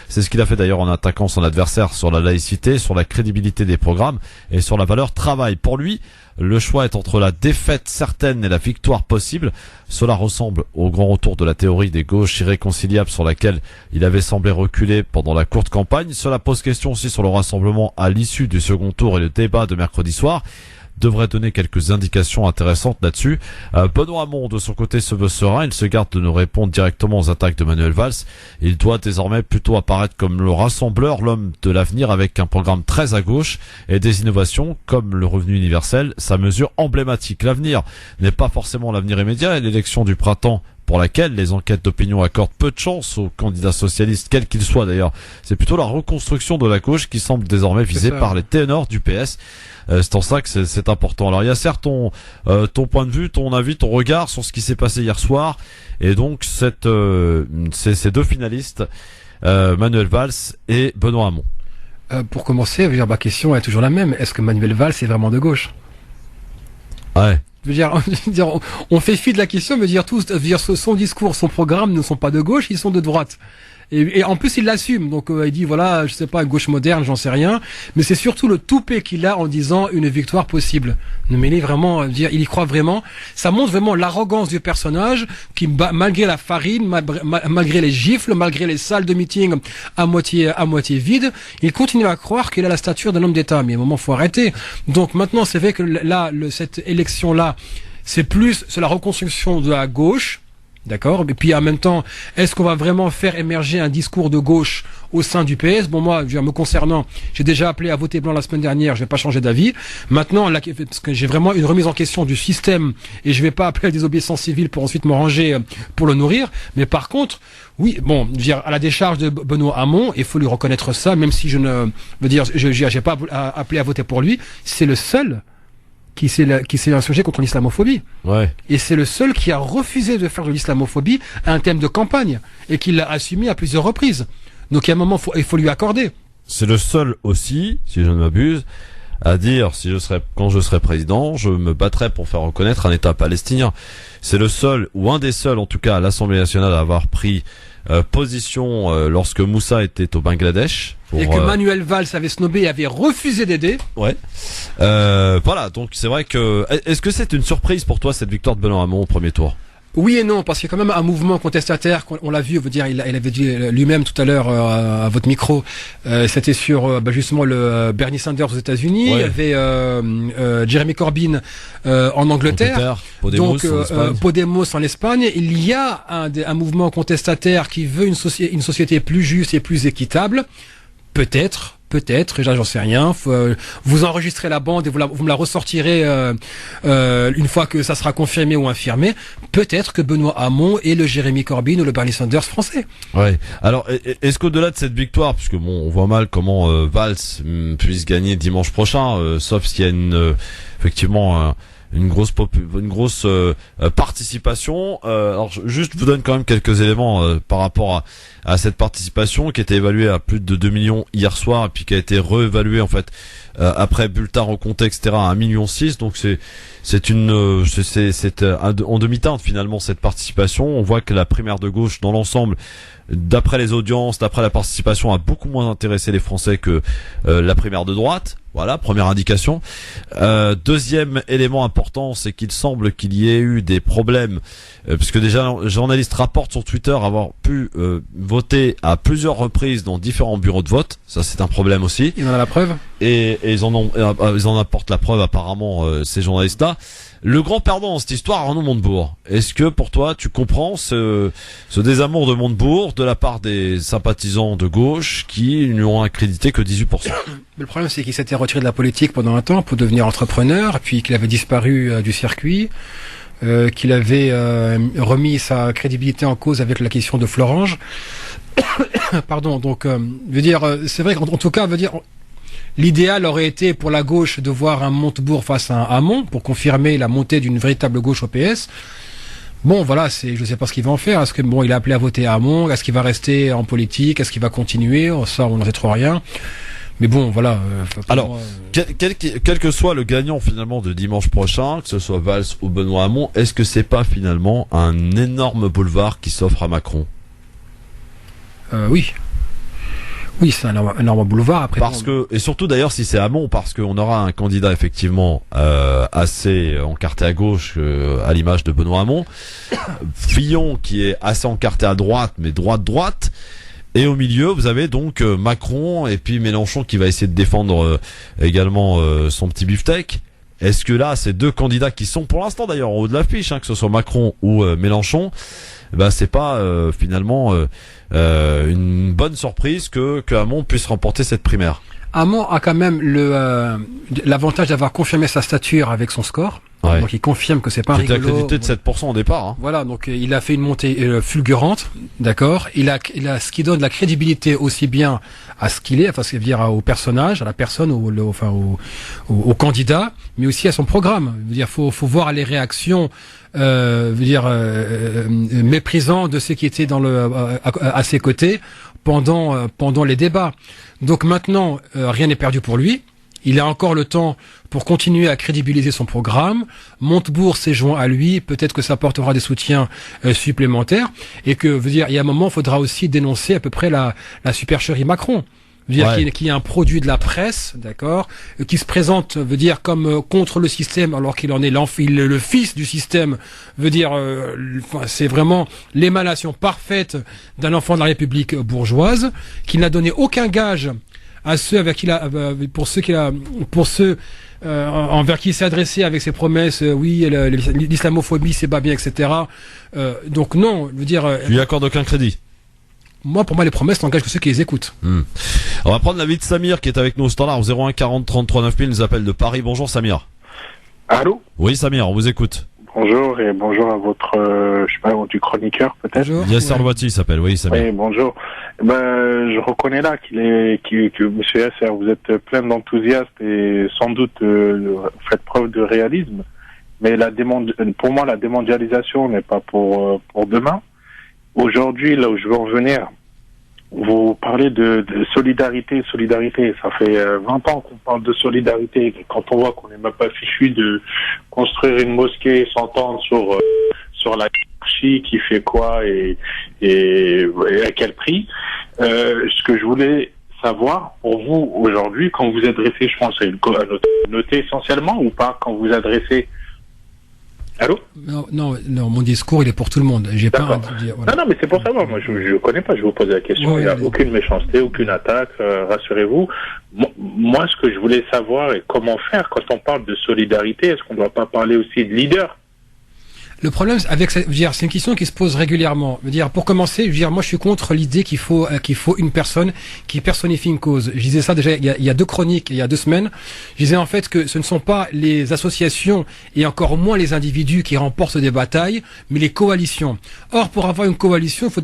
C'est ce qu'il a fait d'ailleurs en attaquant son adversaire sur la laïcité, sur la crédibilité des programmes et sur la valeur travail. Pour lui, le choix est entre la défaite certaine et la victoire possible. Cela ressemble au grand retour de la théorie des gauches irréconciliables sur laquelle il avait semblé reculer pendant la courte campagne. Cela pose question aussi sur le rassemblement à l'issue du second tour et le débat de mercredi soir devrait donner quelques indications intéressantes là-dessus. Benoît Hamon, de son côté, se veut serein. Il se garde de ne répondre directement aux attaques de Manuel Valls. Il doit désormais plutôt apparaître comme le rassembleur, l'homme de l'avenir avec un programme très à gauche et des innovations comme le revenu universel, sa mesure emblématique. L'avenir n'est pas forcément l'avenir immédiat et l'élection du printemps pour laquelle les enquêtes d'opinion accordent peu de chance aux candidats socialistes, quels qu'ils soient d'ailleurs. C'est plutôt la reconstruction de la gauche qui semble désormais visée par les ténors du PS. C'est en ça que c'est important. Alors il y a certes ton point de vue, ton avis, ton regard sur ce qui s'est passé hier soir et donc ces deux finalistes, Manuel Valls et Benoît Hamon. Pour commencer, ma question est toujours la même. Est-ce que Manuel Valls est vraiment de gauche? Ouais. Je veux dire, on fait fi de la question, mais son discours, son programme ne sont pas de gauche, ils sont de droite. Et en plus, il l'assume. Donc, il dit, voilà, je sais pas, gauche moderne, j'en sais rien. Mais c'est surtout le toupet qu'il a en disant une victoire possible. Mais il est vraiment, il y croit vraiment. Ça montre vraiment l'arrogance du personnage qui, malgré la farine, malgré les gifles, malgré les salles de meeting à moitié vides, il continue à croire qu'il a la stature d'un homme d'État. Mais à un moment, faut arrêter. Donc maintenant, c'est vrai que là, cette élection-là, c'est la reconstruction de la gauche. D'accord. Et puis en même temps, est-ce qu'on va vraiment faire émerger un discours de gauche au sein du PS? Bon, moi, me concernant, j'ai déjà appelé à voter blanc la semaine dernière. Je vais pas changer d'avis. Maintenant, là, parce que j'ai vraiment une remise en question du système et je vais pas appeler à la désobéissance civile pour ensuite me ranger pour le nourrir. Mais par contre, oui, bon, à la décharge de Benoît Hamon, il faut lui reconnaître ça, même si j'ai pas appelé à voter pour lui. C'est le seul qui s'est insurgé contre l'islamophobie. Ouais. Et c'est le seul qui a refusé de faire de l'islamophobie un thème de campagne et qui l'a assumé à plusieurs reprises. Donc il y a un moment, il faut lui accorder. C'est le seul aussi, si je ne m'abuse, à dire quand je serai président, je me battrai pour faire reconnaître un État palestinien. C'est le seul, ou un des seuls en tout cas à l'Assemblée nationale à avoir pris position lorsque Moussa était au Bangladesh. Et que Manuel Valls avait snobé et avait refusé d'aider. Ouais. Voilà, donc c'est vrai que... Est-ce que c'est une surprise pour toi cette victoire de Benoît Hamon au premier tour? Oui et non, parce qu'il y a quand même un mouvement contestataire, on l'a vu, il avait dit lui-même tout à l'heure à votre micro, c'était sur justement le Bernie Sanders aux États-Unis, ouais. Il y avait Jeremy Corbyn en Angleterre, Podemos en Espagne. Il y a un mouvement contestataire qui veut une société plus juste et plus équitable. Peut-être peut-être, j'en sais rien. Vous enregistrez la bande et vous me la ressortirez une fois que ça sera confirmé ou infirmé. Peut-être que Benoît Hamon est le Jeremy Corbyn ou le Bernie Sanders français. Ouais. Alors, est-ce qu'au-delà de cette victoire, puisque bon, on voit mal comment Valls puisse gagner dimanche prochain, sauf s'il y a effectivement une grosse participation. Alors juste vous donne quand même quelques éléments par rapport à cette participation qui était évaluée à plus de 2 millions hier soir et puis qui a été réévaluée en fait après bulletin recompté etc. à 1,6 million. Donc c'est en demi-teinte finalement cette participation. On voit que la primaire de gauche dans l'ensemble, d'après les audiences, d'après la participation, a beaucoup moins intéressé les Français que la primaire de droite. Voilà, première indication. Deuxième élément important, c'est qu'il semble qu'il y ait eu des problèmes, puisque déjà un journaliste rapporte sur Twitter avoir pu voter à plusieurs reprises dans différents bureaux de vote. Ça, c'est un problème aussi. Il en a la preuve. Et ils en apportent la preuve apparemment, ces journalistes-là. Le grand perdant dans cette histoire, Arnaud Montebourg. Est-ce que pour toi, tu comprends ce désamour de Montebourg de la part des sympathisants de gauche qui ne lui ont accrédité que 18%? Le problème, c'est qu'il s'était retiré de la politique pendant un temps pour devenir entrepreneur, puis qu'il avait disparu du circuit, qu'il avait remis sa crédibilité en cause avec la question de Florange. Pardon. Donc, veut dire, c'est vrai qu'en tout cas, veut dire. L'idéal aurait été pour la gauche de voir un Montebourg face à un Hamon pour confirmer la montée d'une véritable gauche au PS. Bon, voilà, je sais pas ce qu'il va en faire. Est-ce que il a appelé à voter à Hamon? Est-ce qu'il va rester en politique? Est-ce qu'il va continuer? Ça, on n'en sait trop rien. Mais bon, voilà. Alors, quel que soit le gagnant finalement de dimanche prochain, que ce soit Valls ou Benoît Hamon, est-ce que c'est pas finalement un énorme boulevard qui s'offre à Macron? Oui. Oui, c'est un énorme boulevard. Après, et surtout d'ailleurs si c'est Hamon, parce qu'on aura un candidat effectivement assez encarté à gauche, à l'image de Benoît Hamon, Fillon qui est assez encarté à droite, mais droite, et au milieu vous avez donc Macron et puis Mélenchon qui va essayer de défendre également son petit beefsteak. Est-ce que là, ces deux candidats qui sont pour l'instant d'ailleurs en haut de l'affiche, que ce soit Macron ou Mélenchon, c'est pas finalement une bonne surprise que Hamon puisse remporter cette primaire? Hamon a quand même l'avantage d'avoir confirmé sa stature avec son score. Ouais. Donc il confirme que c'est pas rigolo. Il était accrédité de 7% au départ. Voilà, donc il a fait une montée fulgurante, d'accord. Il a ce qui donne de la crédibilité aussi bien à ce qu'il est, enfin c'est-à-dire au personnage, à la personne, au candidat, mais aussi à son programme. Je veux dire, faut voir les réactions, méprisant de ceux qui étaient à ses côtés pendant les débats. Donc maintenant, rien n'est perdu pour lui. Il a encore le temps pour continuer à crédibiliser son programme. Montebourg s'est joint à lui. Peut-être que ça apportera des soutiens supplémentaires. Et que, il y a un moment, il faudra aussi dénoncer à peu près la supercherie Macron. Qui est un produit de la presse, d'accord, qui se présente, comme contre le système, alors qu'il en est le fils du système. C'est vraiment l'émanation parfaite d'un enfant de la République bourgeoise, qui n'a donné aucun gage à ceux avec qui envers qui il s'est adressé avec ses promesses, l'islamophobie c'est pas bien, etc. Donc non, tu lui accordes aucun crédit? Pour moi, les promesses n'engagent que ceux qui les écoutent. On va prendre l'avis de Samir qui est avec nous au standard 01 40 33 9000, nous appelle de Paris. Bonjour Samir. Allô? Oui Samir, on vous écoute. Bonjour et bonjour à votre, du chroniqueur peut-être. Yasser Louati s'appelle, oui Samir. Oui, bonjour. Je reconnais là que Monsieur Yasser, vous êtes plein d'enthousiasme et sans doute vous faites preuve de réalisme. Mais pour moi, la démondialisation n'est pas pour demain. Aujourd'hui, là où je veux en venir, vous parlez de solidarité. Ça fait 20 ans qu'on parle de solidarité. Quand on voit qu'on n'est même pas fichu de construire une mosquée, s'entendre sur la hiérarchie, qui fait quoi et à quel prix. Ce que je voulais savoir, pour vous, aujourd'hui, quand vous adressez, je pense, à noter essentiellement ou pas, quand vous adressez... Allô? Non, mon discours, il est pour tout le monde. J'ai pas à dire, voilà. Non, mais c'est pour savoir. Moi, je connais pas. Je vais vous poser la question. Il n'y a aucune méchanceté, aucune attaque. Rassurez-vous. Moi, ce que je voulais savoir et comment faire quand on parle de solidarité, est-ce qu'on ne doit pas parler aussi de leader? Le problème avec c'est une question qui se pose régulièrement. Pour commencer, moi je suis contre l'idée qu'il faut une personne qui personnifie une cause. Je disais ça déjà il y a 2 chroniques, il y a 2 semaines. Je disais en fait que ce ne sont pas les associations et encore moins les individus qui remportent des batailles, mais les coalitions. Or, pour avoir une coalition, il faut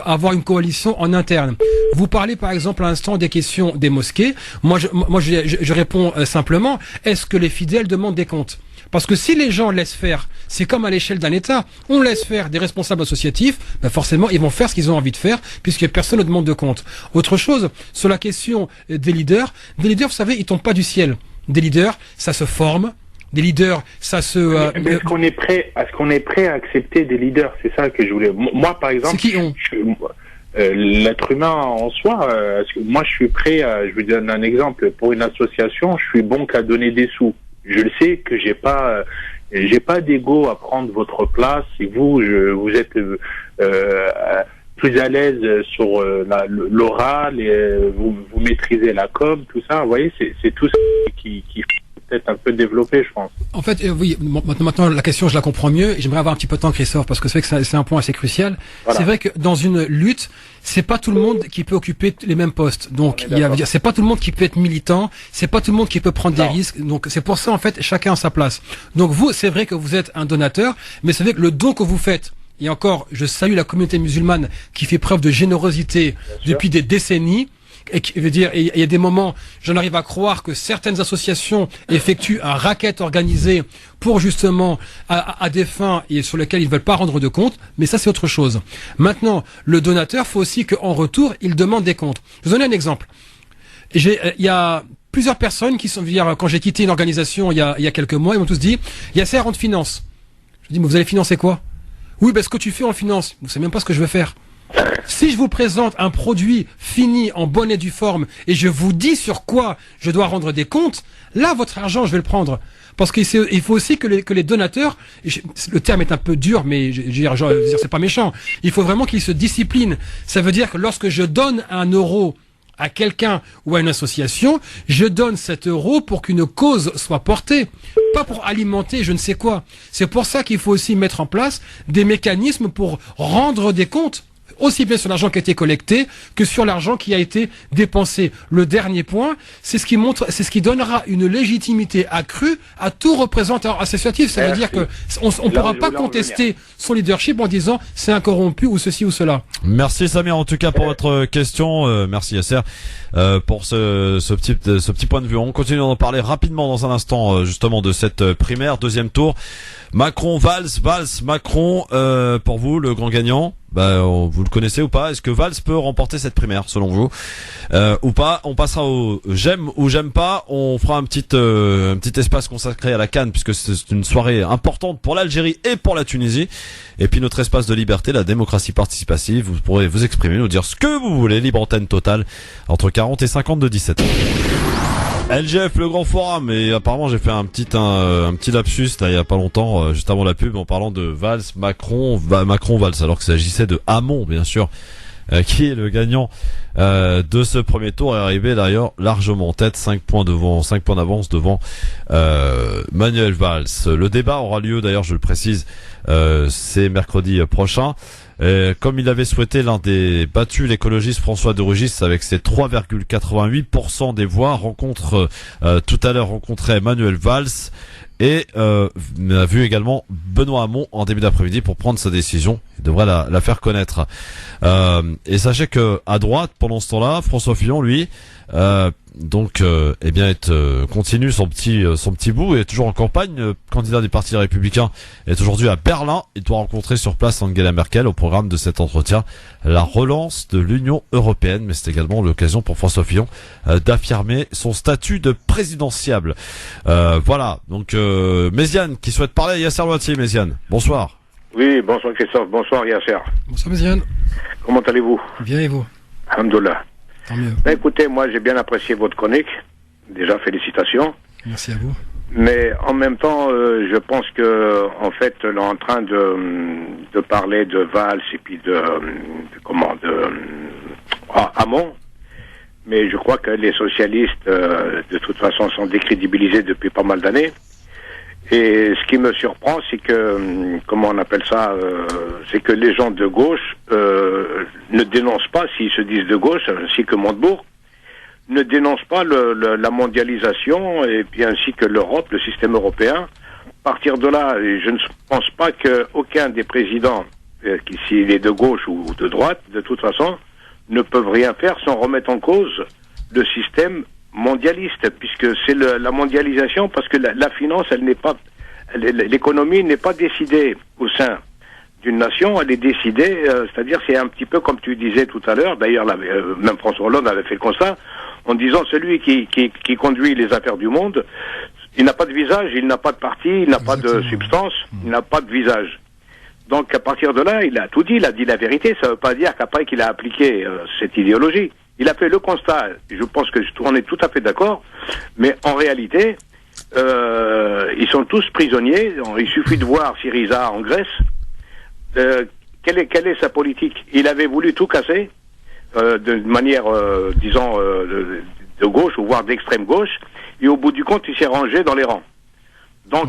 avoir une coalition en interne. Vous parlez par exemple à l'instant des questions des mosquées. Moi je réponds simplement, est-ce que les fidèles demandent des comptes ? Parce que si les gens laissent faire, c'est comme à l'échelle d'un État, on laisse faire des responsables associatifs, forcément ils vont faire ce qu'ils ont envie de faire, puisque personne ne demande de compte. Autre chose, sur la question des leaders, vous savez, ils tombent pas du ciel. Des leaders, ça se forme. Des leaders, ça se... Mais est-ce qu'on est prêt à accepter des leaders? C'est ça que je voulais... Moi, par exemple... C'est qui ont l'être humain en soi, moi je suis prêt à... Je vous donne un exemple. Pour une association, je suis bon qu'à donner des sous. Je le sais que j'ai pas d'ego à prendre votre place. Si vous êtes plus à l'aise sur l'oral et vous maîtrisez la com, tout ça. Vous voyez, c'est tout ça qui peut-être un peu développé, je pense. En fait, oui, maintenant la question je la comprends mieux. J'aimerais avoir un petit peu de temps, Christophe, parce que c'est vrai que c'est un point assez crucial. Voilà. C'est vrai que dans une lutte, c'est pas tout le monde qui peut occuper les mêmes postes. Donc c'est pas tout le monde qui peut être militant, c'est pas tout le monde qui peut prendre des risques. Donc c'est pour ça en fait chacun a sa place. Donc vous, c'est vrai que vous êtes un donateur, mais c'est vrai que le don que vous faites, et encore, je salue la communauté musulmane qui fait preuve de générosité depuis des décennies. Et qui veut dire, il y a des moments, j'en arrive à croire que certaines associations effectuent un racket organisé pour justement à des fins et sur lesquelles ils ne veulent pas rendre de compte, mais ça c'est autre chose. Maintenant, le donateur, faut aussi qu'en retour, il demande des comptes. Je vous donne un exemple. Il y a plusieurs personnes qui sont, quand j'ai quitté une organisation il y a quelques mois, ils m'ont tous dit, Yasser, on te finance. Je dis, mais vous allez financer quoi? Oui, ce que tu fais, on le finance. Vous savez même pas ce que je veux faire. Si je vous présente un produit fini en bonne et due forme et je vous dis sur quoi je dois rendre des comptes, là votre argent je vais le prendre. Parce qu'il faut aussi que les donateurs, le terme est un peu dur mais je veux dire c'est pas méchant, il faut vraiment qu'ils se disciplinent. Ça veut dire que lorsque je donne 1 euro à quelqu'un ou à une association, je donne cet euro pour qu'une cause soit portée, pas pour alimenter je ne sais quoi. C'est pour ça qu'il faut aussi mettre en place des mécanismes pour rendre des comptes, aussi bien sur l'argent qui a été collecté que sur l'argent qui a été dépensé. Le dernier point, c'est ce qui donnera une légitimité accrue à tout représentant associatif. Ça veut dire que on pourra pas contester son leadership en disant c'est un corrompu ou ceci ou cela. Merci Samir en tout cas pour votre question. Merci Yasser pour ce petit point de vue. On continue d'en parler rapidement dans un instant justement de cette primaire, deuxième tour. Macron, Valls, Macron, pour vous le grand gagnant? Vous le connaissez ou pas? Est-ce que Valls peut remporter cette primaire selon vous ou pas? On passera au j'aime ou j'aime pas. On fera un petit espace consacré à la CAN puisque c'est une soirée importante pour l'Algérie et pour la Tunisie. Et puis notre espace de liberté, la démocratie participative. Vous pourrez vous exprimer, nous dire ce que vous voulez. Libre antenne totale entre 40 et 50 de 17. LGF, le grand forum, et apparemment j'ai fait un petit lapsus là, il y a pas longtemps, juste avant la pub, en parlant de Valls, Macron, Valls, alors qu'il s'agissait de Hamon, bien sûr, qui est le gagnant de ce premier tour, est arrivé d'ailleurs largement en tête, 5 points d'avance devant Manuel Valls. Le débat aura lieu d'ailleurs, je le précise, c'est mercredi prochain. Comme il avait souhaité l'un des battus, l'écologiste François de Rugis, avec ses 3,88% des voix, tout à l'heure rencontrait Manuel Valls et a vu également Benoît Hamon en début d'après-midi pour prendre sa décision. Il devrait la faire connaître. Et sachez que à droite, pendant ce temps-là, François Fillon, lui, continue son petit bout et est toujours en campagne. Candidat du Parti républicain est aujourd'hui à Berlin. Il doit rencontrer sur place Angela Merkel. Au programme de cet entretien, la relance de l'Union européenne, mais c'est également l'occasion pour François Fillon d'affirmer son statut de présidentiable. Voilà. Donc Méziane qui souhaite parler à Yasser Louati. Méziane, bonsoir. Oui, bonsoir Christophe, bonsoir Yasser. Bonsoir Méziane. Comment allez-vous? Bien et vous? Alhamdoulilah. Tant mieux. Écoutez, moi j'ai bien apprécié votre chronique. Déjà félicitations. Merci à vous. Mais en même temps, je pense que en fait, on est en train de parler de Valls et puis de Hamon. Mais je crois que les socialistes, de toute façon, sont décrédibilisés depuis pas mal d'années. Et ce qui me surprend, c'est que, comment on appelle ça, c'est que les gens de gauche ne dénoncent pas, s'ils se disent de gauche, ainsi que Montebourg, ne dénoncent pas la mondialisation, et puis ainsi que l'Europe, le système européen. À partir de là, je ne pense pas qu'aucun des présidents, s'il est de gauche ou de droite, de toute façon, ne peuvent rien faire sans remettre en cause le système mondialiste, puisque c'est la mondialisation, parce que la finance, elle n'est pas, l'économie n'est pas décidée au sein d'une nation, elle est décidée, c'est-à-dire c'est un petit peu comme tu disais tout à l'heure, d'ailleurs même François Hollande avait fait le constat, en disant celui qui conduit les affaires du monde, il n'a pas de visage, il n'a pas de parti, il n'a pas de substance, il n'a pas de visage. Donc à partir de là, il a tout dit, il a dit la vérité, ça ne veut pas dire qu'après qu'il a appliqué cette idéologie. Il a fait le constat, je pense que on est tout à fait d'accord, mais en réalité, ils sont tous prisonniers. Il suffit de voir Syriza en Grèce. Quelle est sa politique? Il avait voulu tout casser de manière, disons, de gauche, ou voire d'extrême gauche, et au bout du compte, il s'est rangé dans les rangs. Donc,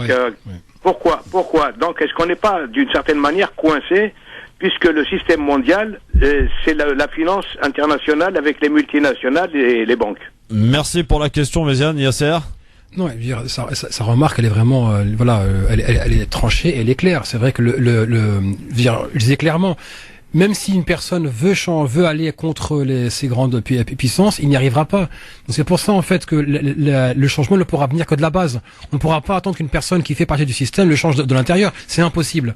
pourquoi? Donc, est-ce qu'on n'est pas, d'une certaine manière, coincé, puisque le système mondial, c'est la finance internationale avec les multinationales et les banques? Merci pour la question, Méziane. Yasser? Non, sa remarque, elle est vraiment, elle est tranchée, elle est claire. C'est vrai que je disais clairement, même si une personne veut aller contre ces grandes puissances, il n'y arrivera pas. Donc c'est pour ça en fait que le changement ne pourra venir que de la base. On ne pourra pas attendre qu'une personne qui fait partie du système le change de l'intérieur. C'est impossible.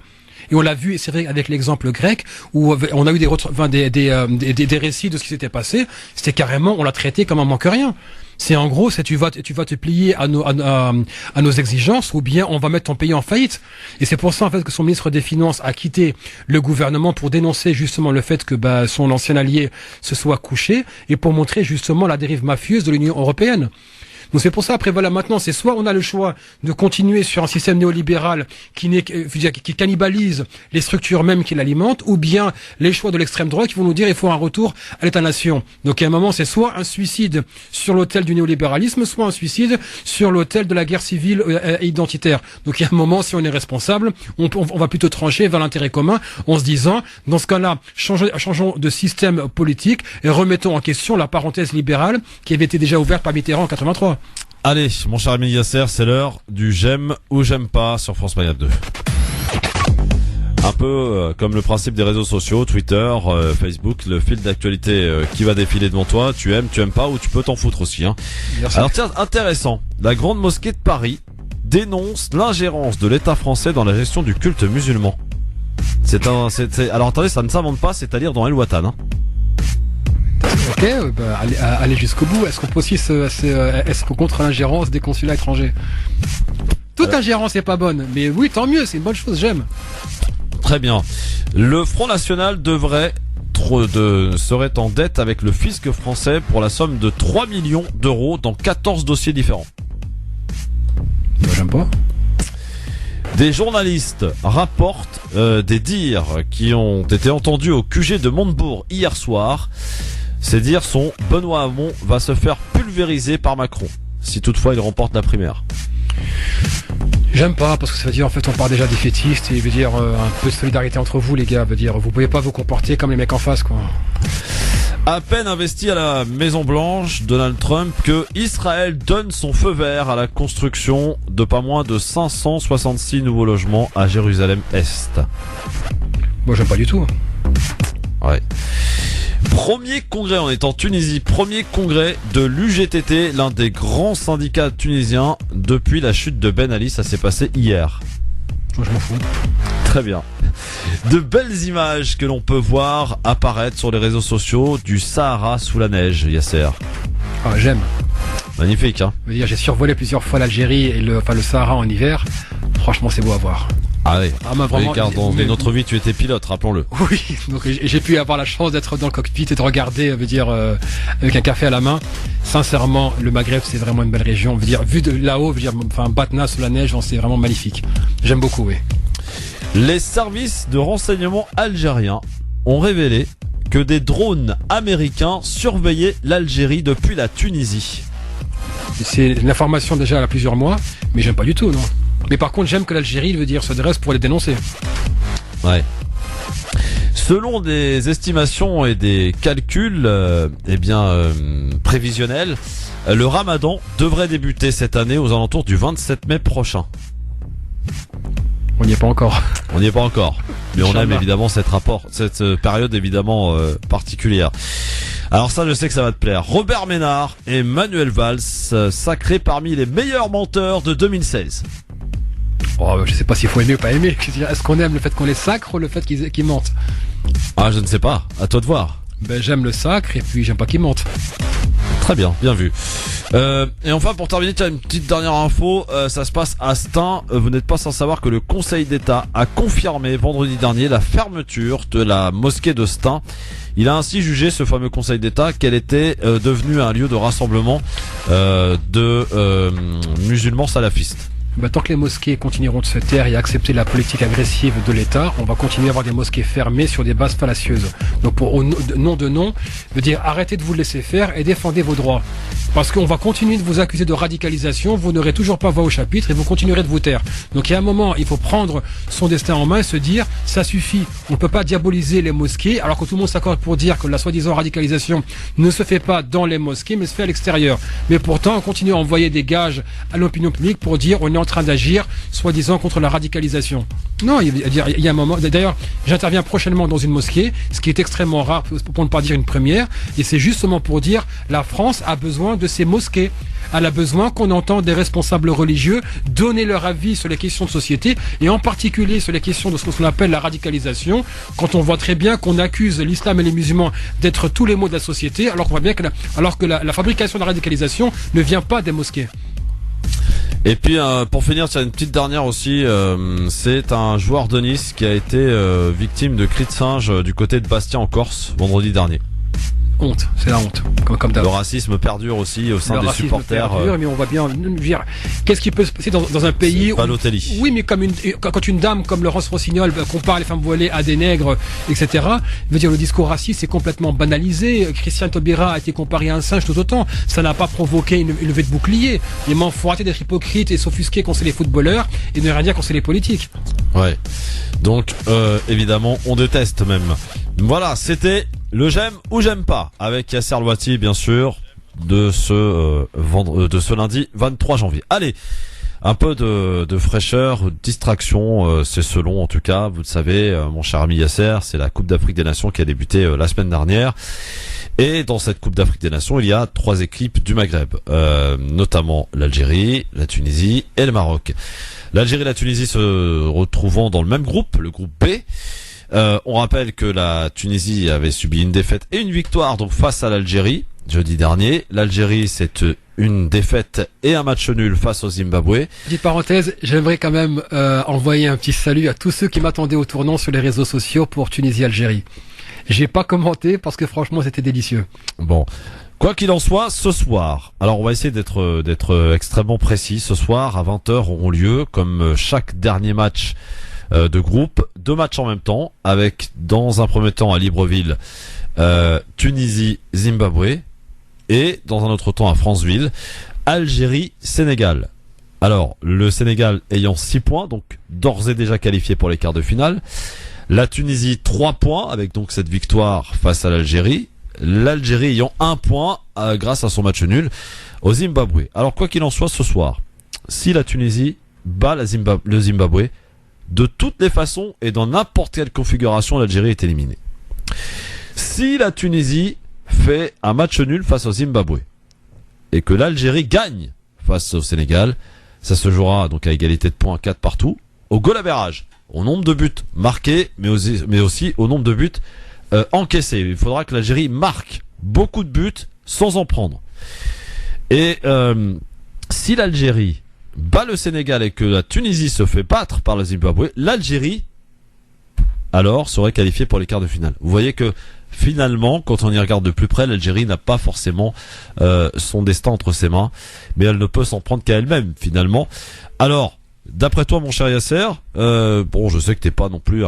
Et on l'a vu, c'est vrai, avec l'exemple grec, où on a eu des récits de ce qui s'était passé. C'était carrément, on l'a traité comme un manque rien. C'est en gros, tu vas te plier à nos exigences, ou bien on va mettre ton pays en faillite. Et c'est pour ça en fait que son ministre des Finances a quitté le gouvernement pour dénoncer justement le fait que son ancien allié se soit couché, et pour montrer justement la dérive mafieuse de l'Union européenne. Donc c'est pour ça, après voilà, maintenant c'est soit on a le choix de continuer sur un système néolibéral qui cannibalise les structures mêmes qui l'alimentent, ou bien les choix de l'extrême droite qui vont nous dire il faut un retour à l'État-nation. Donc à un moment c'est soit un suicide sur l'autel du néolibéralisme, soit un suicide sur l'autel de la guerre civile et identitaire. Donc il y a un moment, si on est responsable, on va plutôt trancher vers l'intérêt commun en se disant, dans ce cas-là, changeons de système politique et remettons en question la parenthèse libérale qui avait été déjà ouverte par Mitterrand en 83. Allez, mon cher ami Yasser, c'est l'heure du j'aime ou j'aime pas sur France Maghreb 2. Un peu comme le principe des réseaux sociaux, Twitter, Facebook, le fil d'actualité qui va défiler devant toi, tu aimes pas, ou tu peux t'en foutre aussi. Hein. Alors tiens, intéressant, la Grande Mosquée de Paris dénonce l'ingérence de l'État français dans la gestion du culte musulman. Alors attendez, ça ne s'invente pas, c'est à lire dans El Watan. Hein. Ok, allez jusqu'au bout. Est-ce qu'on peut aussi est-ce qu'on contre l'ingérence des consulats étrangers? Toute ingérence n'est pas bonne, mais oui, tant mieux, c'est une bonne chose, j'aime. Très bien. Le Front National serait en dette avec le fisc français pour la somme de 3 millions d'euros dans 14 dossiers différents. Moi, j'aime pas. Des journalistes rapportent des dires qui ont été entendus au QG de Montebourg hier soir. Ces dires sont: Benoît Hamon va se faire pulvériser par Macron, si toutefois il remporte la primaire. J'aime pas, parce que ça veut dire en fait on part déjà défaitiste, et veut dire un peu de solidarité entre vous les gars, veut dire vous pouvez pas vous comporter comme les mecs en face quoi. À peine investi à la Maison Blanche, Donald Trump, que Israël donne son feu vert à la construction de pas moins de 566 nouveaux logements à Jérusalem-Est. Moi j'aime pas du tout. Ouais. Premier congrès, on est en Tunisie, premier congrès de l'UGTT, l'un des grands syndicats tunisiens depuis la chute de Ben Ali, ça s'est passé hier. Moi je m'en fous. Très bien. De belles images que l'on peut voir apparaître sur les réseaux sociaux du Sahara sous la neige, Yasser. Ah, j'aime. Magnifique, hein. Je veux dire, j'ai survolé plusieurs fois l'Algérie et le Sahara en hiver. Franchement, c'est beau à voir. Allez, vraiment, car dans une autre vie tu étais pilote, rappelons-le. Oui, donc j'ai pu avoir la chance d'être dans le cockpit et de regarder, avec un café à la main. Sincèrement, le Maghreb c'est vraiment une belle région. Vu de là-haut, Batna sous la neige, c'est vraiment magnifique. J'aime beaucoup, oui. Les services de renseignement algériens ont révélé que des drones américains surveillaient l'Algérie depuis la Tunisie. C'est l'information déjà il y a plusieurs mois, mais j'aime pas du tout, non. Mais par contre, j'aime que l'Algérie, se dresse pour les dénoncer. Ouais. Selon des estimations et des calculs, prévisionnels, le Ramadan devrait débuter cette année aux alentours du 27 mai prochain. On n'y est pas encore. On n'y est pas encore. Mais on aime évidemment cette période évidemment particulière. Alors ça, je sais que ça va te plaire. Robert Ménard et Manuel Valls, sacrés parmi les meilleurs menteurs de 2016. Oh, je sais pas s'il faut aimer ou pas aimer. Est-ce qu'on aime le fait qu'on les sacre ou le fait qu'ils mentent? Ah, je ne sais pas. À toi de voir. J'aime le sacre et puis j'aime pas qu'ils mentent. Très bien, bien vu. Et enfin, pour terminer, tiens, une petite dernière info. Ça se passe à Stein. Vous n'êtes pas sans savoir que le Conseil d'État a confirmé vendredi dernier la fermeture de la mosquée de Stein. Il a ainsi jugé, ce fameux Conseil d'État, qu'elle était devenue un lieu de rassemblement de musulmans salafistes. Tant que les mosquées continueront de se taire et accepter la politique agressive de l'État, on va continuer à avoir des mosquées fermées sur des bases fallacieuses. Donc au nom de non, veut dire arrêtez de vous laisser faire et défendez vos droits. Parce qu'on va continuer de vous accuser de radicalisation, vous n'aurez toujours pas voix au chapitre et vous continuerez de vous taire. Donc il y a un moment, il faut prendre son destin en main et se dire, ça suffit, on ne peut pas diaboliser les mosquées, alors que tout le monde s'accorde pour dire que la soi-disant radicalisation ne se fait pas dans les mosquées, mais se fait à l'extérieur. Mais pourtant, on continue à envoyer des gages à l'opinion publique pour dire, on est en train d'agir, soi-disant, contre la radicalisation. Non, il y a un moment. D'ailleurs, j'interviens prochainement dans une mosquée, ce qui est extrêmement rare, pour ne pas dire une première, et c'est justement pour dire, la France a besoin de ces mosquées. Elle a besoin qu'on entende des responsables religieux donner leur avis sur les questions de société, et en particulier sur les questions de ce qu'on appelle la radicalisation, quand on voit très bien qu'on accuse l'islam et les musulmans d'être tous les maux de la société, alors qu'on voit bien que la fabrication de la radicalisation ne vient pas des mosquées. Et puis pour finir, il y a une petite dernière aussi, c'est un joueur de Nice qui a été victime de cris de singe du côté de Bastia en Corse vendredi dernier. Honte, c'est la honte, comme d'hab. Le racisme perdure aussi au sein des supporters. Perdure, mais on voit bien dire, qu'est-ce qui peut se passer dans un pays où, Balotelli. Oui, mais quand une dame comme Laurence Rossignol compare les femmes voilées à des nègres, etc. Veut dire, le discours raciste est complètement banalisé. Christian Taubira a été comparé à un singe tout autant. Ça n'a pas provoqué une levée de bouclier. Il faut arrêter d'être hypocrite et s'offusquer quand c'est les footballeurs et ne rien dire quand c'est les politiques. Ouais. Donc évidemment, on déteste même. Voilà, c'était le j'aime ou j'aime pas avec Yasser Louati, bien sûr, de ce lundi 23 janvier. Allez, un peu de fraîcheur, distraction, c'est selon en tout cas, vous le savez, mon cher ami Yasser, c'est la Coupe d'Afrique des Nations qui a débuté la semaine dernière. Et dans cette Coupe d'Afrique des Nations, il y a 3 équipes du Maghreb, notamment l'Algérie, la Tunisie et le Maroc. L'Algérie et la Tunisie se retrouvant dans le même groupe, le groupe B. On rappelle que la Tunisie avait subi une défaite et une victoire donc face à l'Algérie jeudi dernier. L'Algérie, c'est une défaite et un match nul face au Zimbabwe. Petite parenthèse, j'aimerais quand même envoyer un petit salut à tous ceux qui m'attendaient au tournant sur les réseaux sociaux pour Tunisie-Algérie. J'ai pas commenté parce que franchement c'était délicieux. Bon. Quoi qu'il en soit, ce soir, alors on va essayer d'être extrêmement précis. Ce soir, à 20h auront lieu, comme chaque dernier match de groupe, 2 matchs en même temps, avec dans un premier temps à Libreville, Tunisie-Zimbabwe, et dans un autre temps à Franceville, Algérie-Sénégal. Alors, le Sénégal ayant 6 points, donc d'ores et déjà qualifié pour les quarts de finale. La Tunisie 3 points, avec donc cette victoire face à l'Algérie. L'Algérie ayant 1 point grâce à son match nul au Zimbabwe. Alors quoi qu'il en soit ce soir, si la Tunisie bat le Zimbabwe, de toutes les façons et dans n'importe quelle configuration, l'Algérie est éliminée. Si la Tunisie fait un match nul face au Zimbabwe et que l'Algérie gagne face au Sénégal, ça se jouera donc à égalité de points 4 partout, au goal average, au nombre de buts marqués, mais aussi au nombre de buts encaissés. Il faudra que l'Algérie marque beaucoup de buts sans en prendre. Et si l'Algérie bat le Sénégal et que la Tunisie se fait battre par le Zimbabwe, l'Algérie alors serait qualifiée pour les quarts de finale. Vous voyez que finalement, quand on y regarde de plus près, l'Algérie n'a pas forcément son destin entre ses mains, mais elle ne peut s'en prendre qu'à elle-même finalement. Alors, d'après toi, mon cher Yasser, bon, je sais que t'es pas non plus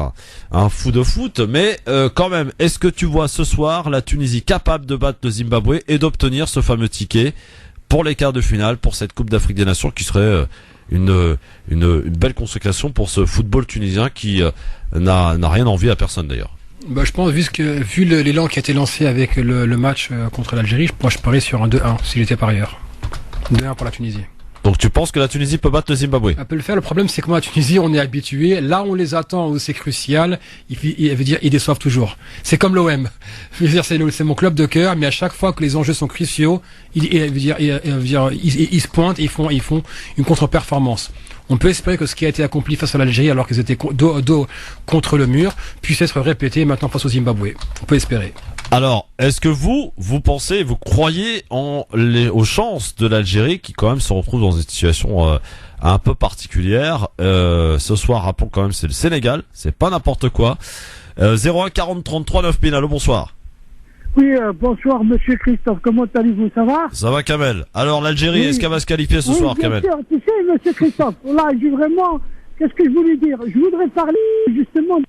un fou de foot, mais quand même, est-ce que tu vois ce soir la Tunisie capable de battre le Zimbabwe et d'obtenir ce fameux ticket pour les quarts de finale, pour cette Coupe d'Afrique des Nations qui serait une belle consécration pour ce football tunisien qui n'a rien envie à personne d'ailleurs. Je pense, vu l'élan qui a été lancé avec le match contre l'Algérie, je parie sur un 2-1 s'il était parieur. 2-1 pour la Tunisie. Donc tu penses que la Tunisie peut battre le Zimbabwe? Elle peut le faire. Le problème, c'est que moi, la Tunisie, on est habitué. Là, on les attend où c'est crucial. Ils déçoivent toujours. C'est comme l'OM. Je veux dire, c'est mon club de cœur, mais à chaque fois que les enjeux sont cruciaux, ils se pointent et ils font une contre-performance. On peut espérer que ce qui a été accompli face à l'Algérie, alors qu'ils étaient dos à dos contre le mur, puisse être répété maintenant face au Zimbabwe. On peut espérer. Alors, est-ce que vous pensez, vous croyez aux chances de l'Algérie qui quand même se retrouve dans une situation un peu particulière ce soir, rappelons quand même, c'est le Sénégal, c'est pas n'importe quoi. 01 40 33 9000, allô, bonsoir. Oui, bonsoir Monsieur Christophe, comment allez-vous, ça va? Ça va, Kamel. Alors l'Algérie, oui. Est-ce qu'elle va se qualifier ce soir, Kamel? Sûr. Tu sais, Monsieur Christophe, là, qu'est-ce que je voulais dire? Je voudrais parler justement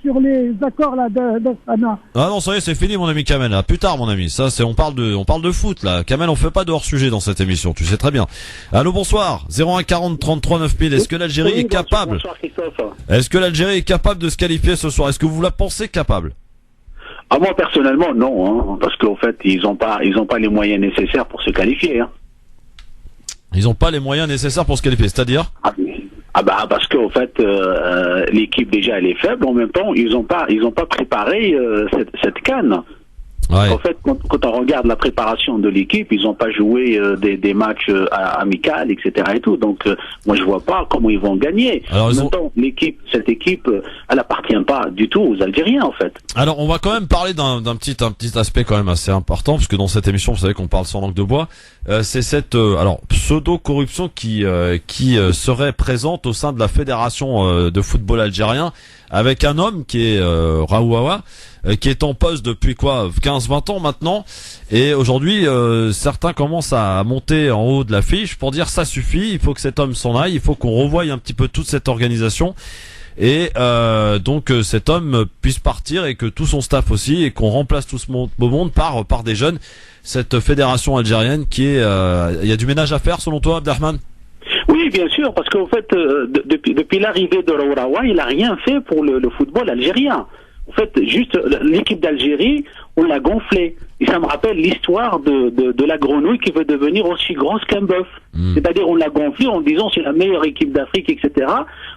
sur les accords là d'Astana. Ah non, ça y est, c'est fini mon ami Kamel. Là. Plus tard mon ami. Ça c'est on parle de foot là. Kamel, on fait pas de hors-sujet dans cette émission, tu sais très bien. Allô, bonsoir. 01 40 33 9000. Est-ce que l'Algérie est capable? Bonsoir Christophe. Est-ce que l'Algérie est capable de se qualifier ce soir? Est-ce que vous la pensez capable? Ah, moi personnellement non, parce qu'en fait ils ont pas les moyens nécessaires pour se qualifier. Hein. Ils ont pas les moyens nécessaires pour se qualifier, c'est-à-dire? Parce qu'en fait l'équipe déjà elle est faible, en même temps ils ont pas préparé cette CAN. Ouais. En fait, quand on regarde la préparation de l'équipe, ils n'ont pas joué des matchs amicaux, etc. et tout. Donc, moi, je vois pas comment ils vont gagner. Alors, en même temps, cette équipe, elle appartient pas du tout aux Algériens, en fait. Alors, on va quand même parler d'un petit aspect quand même assez important, parce que dans cette émission, vous savez qu'on parle sans langue de bois. C'est cette pseudo-corruption qui serait présente au sein de la fédération de football algérien, avec un homme qui est Raouawa, qui est en poste depuis 15-20 ans maintenant, et aujourd'hui certains commencent à monter en haut de l'affiche pour dire ça suffit, il faut que cet homme s'en aille, il faut qu'on revoie un petit peu toute cette organisation, et donc cet homme puisse partir et que tout son staff aussi, et qu'on remplace tout ce beau monde par des jeunes. Cette fédération algérienne qui est il y a du ménage à faire selon toi, Abdelrahman? Oui, bien sûr, parce qu'en fait, depuis l'arrivée de Raouawa, il a rien fait pour le football algérien. En fait, juste l'équipe d'Algérie, on l'a gonflée. Et ça me rappelle l'histoire de la grenouille qui veut devenir aussi grosse qu'un bœuf. C'est-à-dire, on l'a gonflée en disant c'est la meilleure équipe d'Afrique, etc.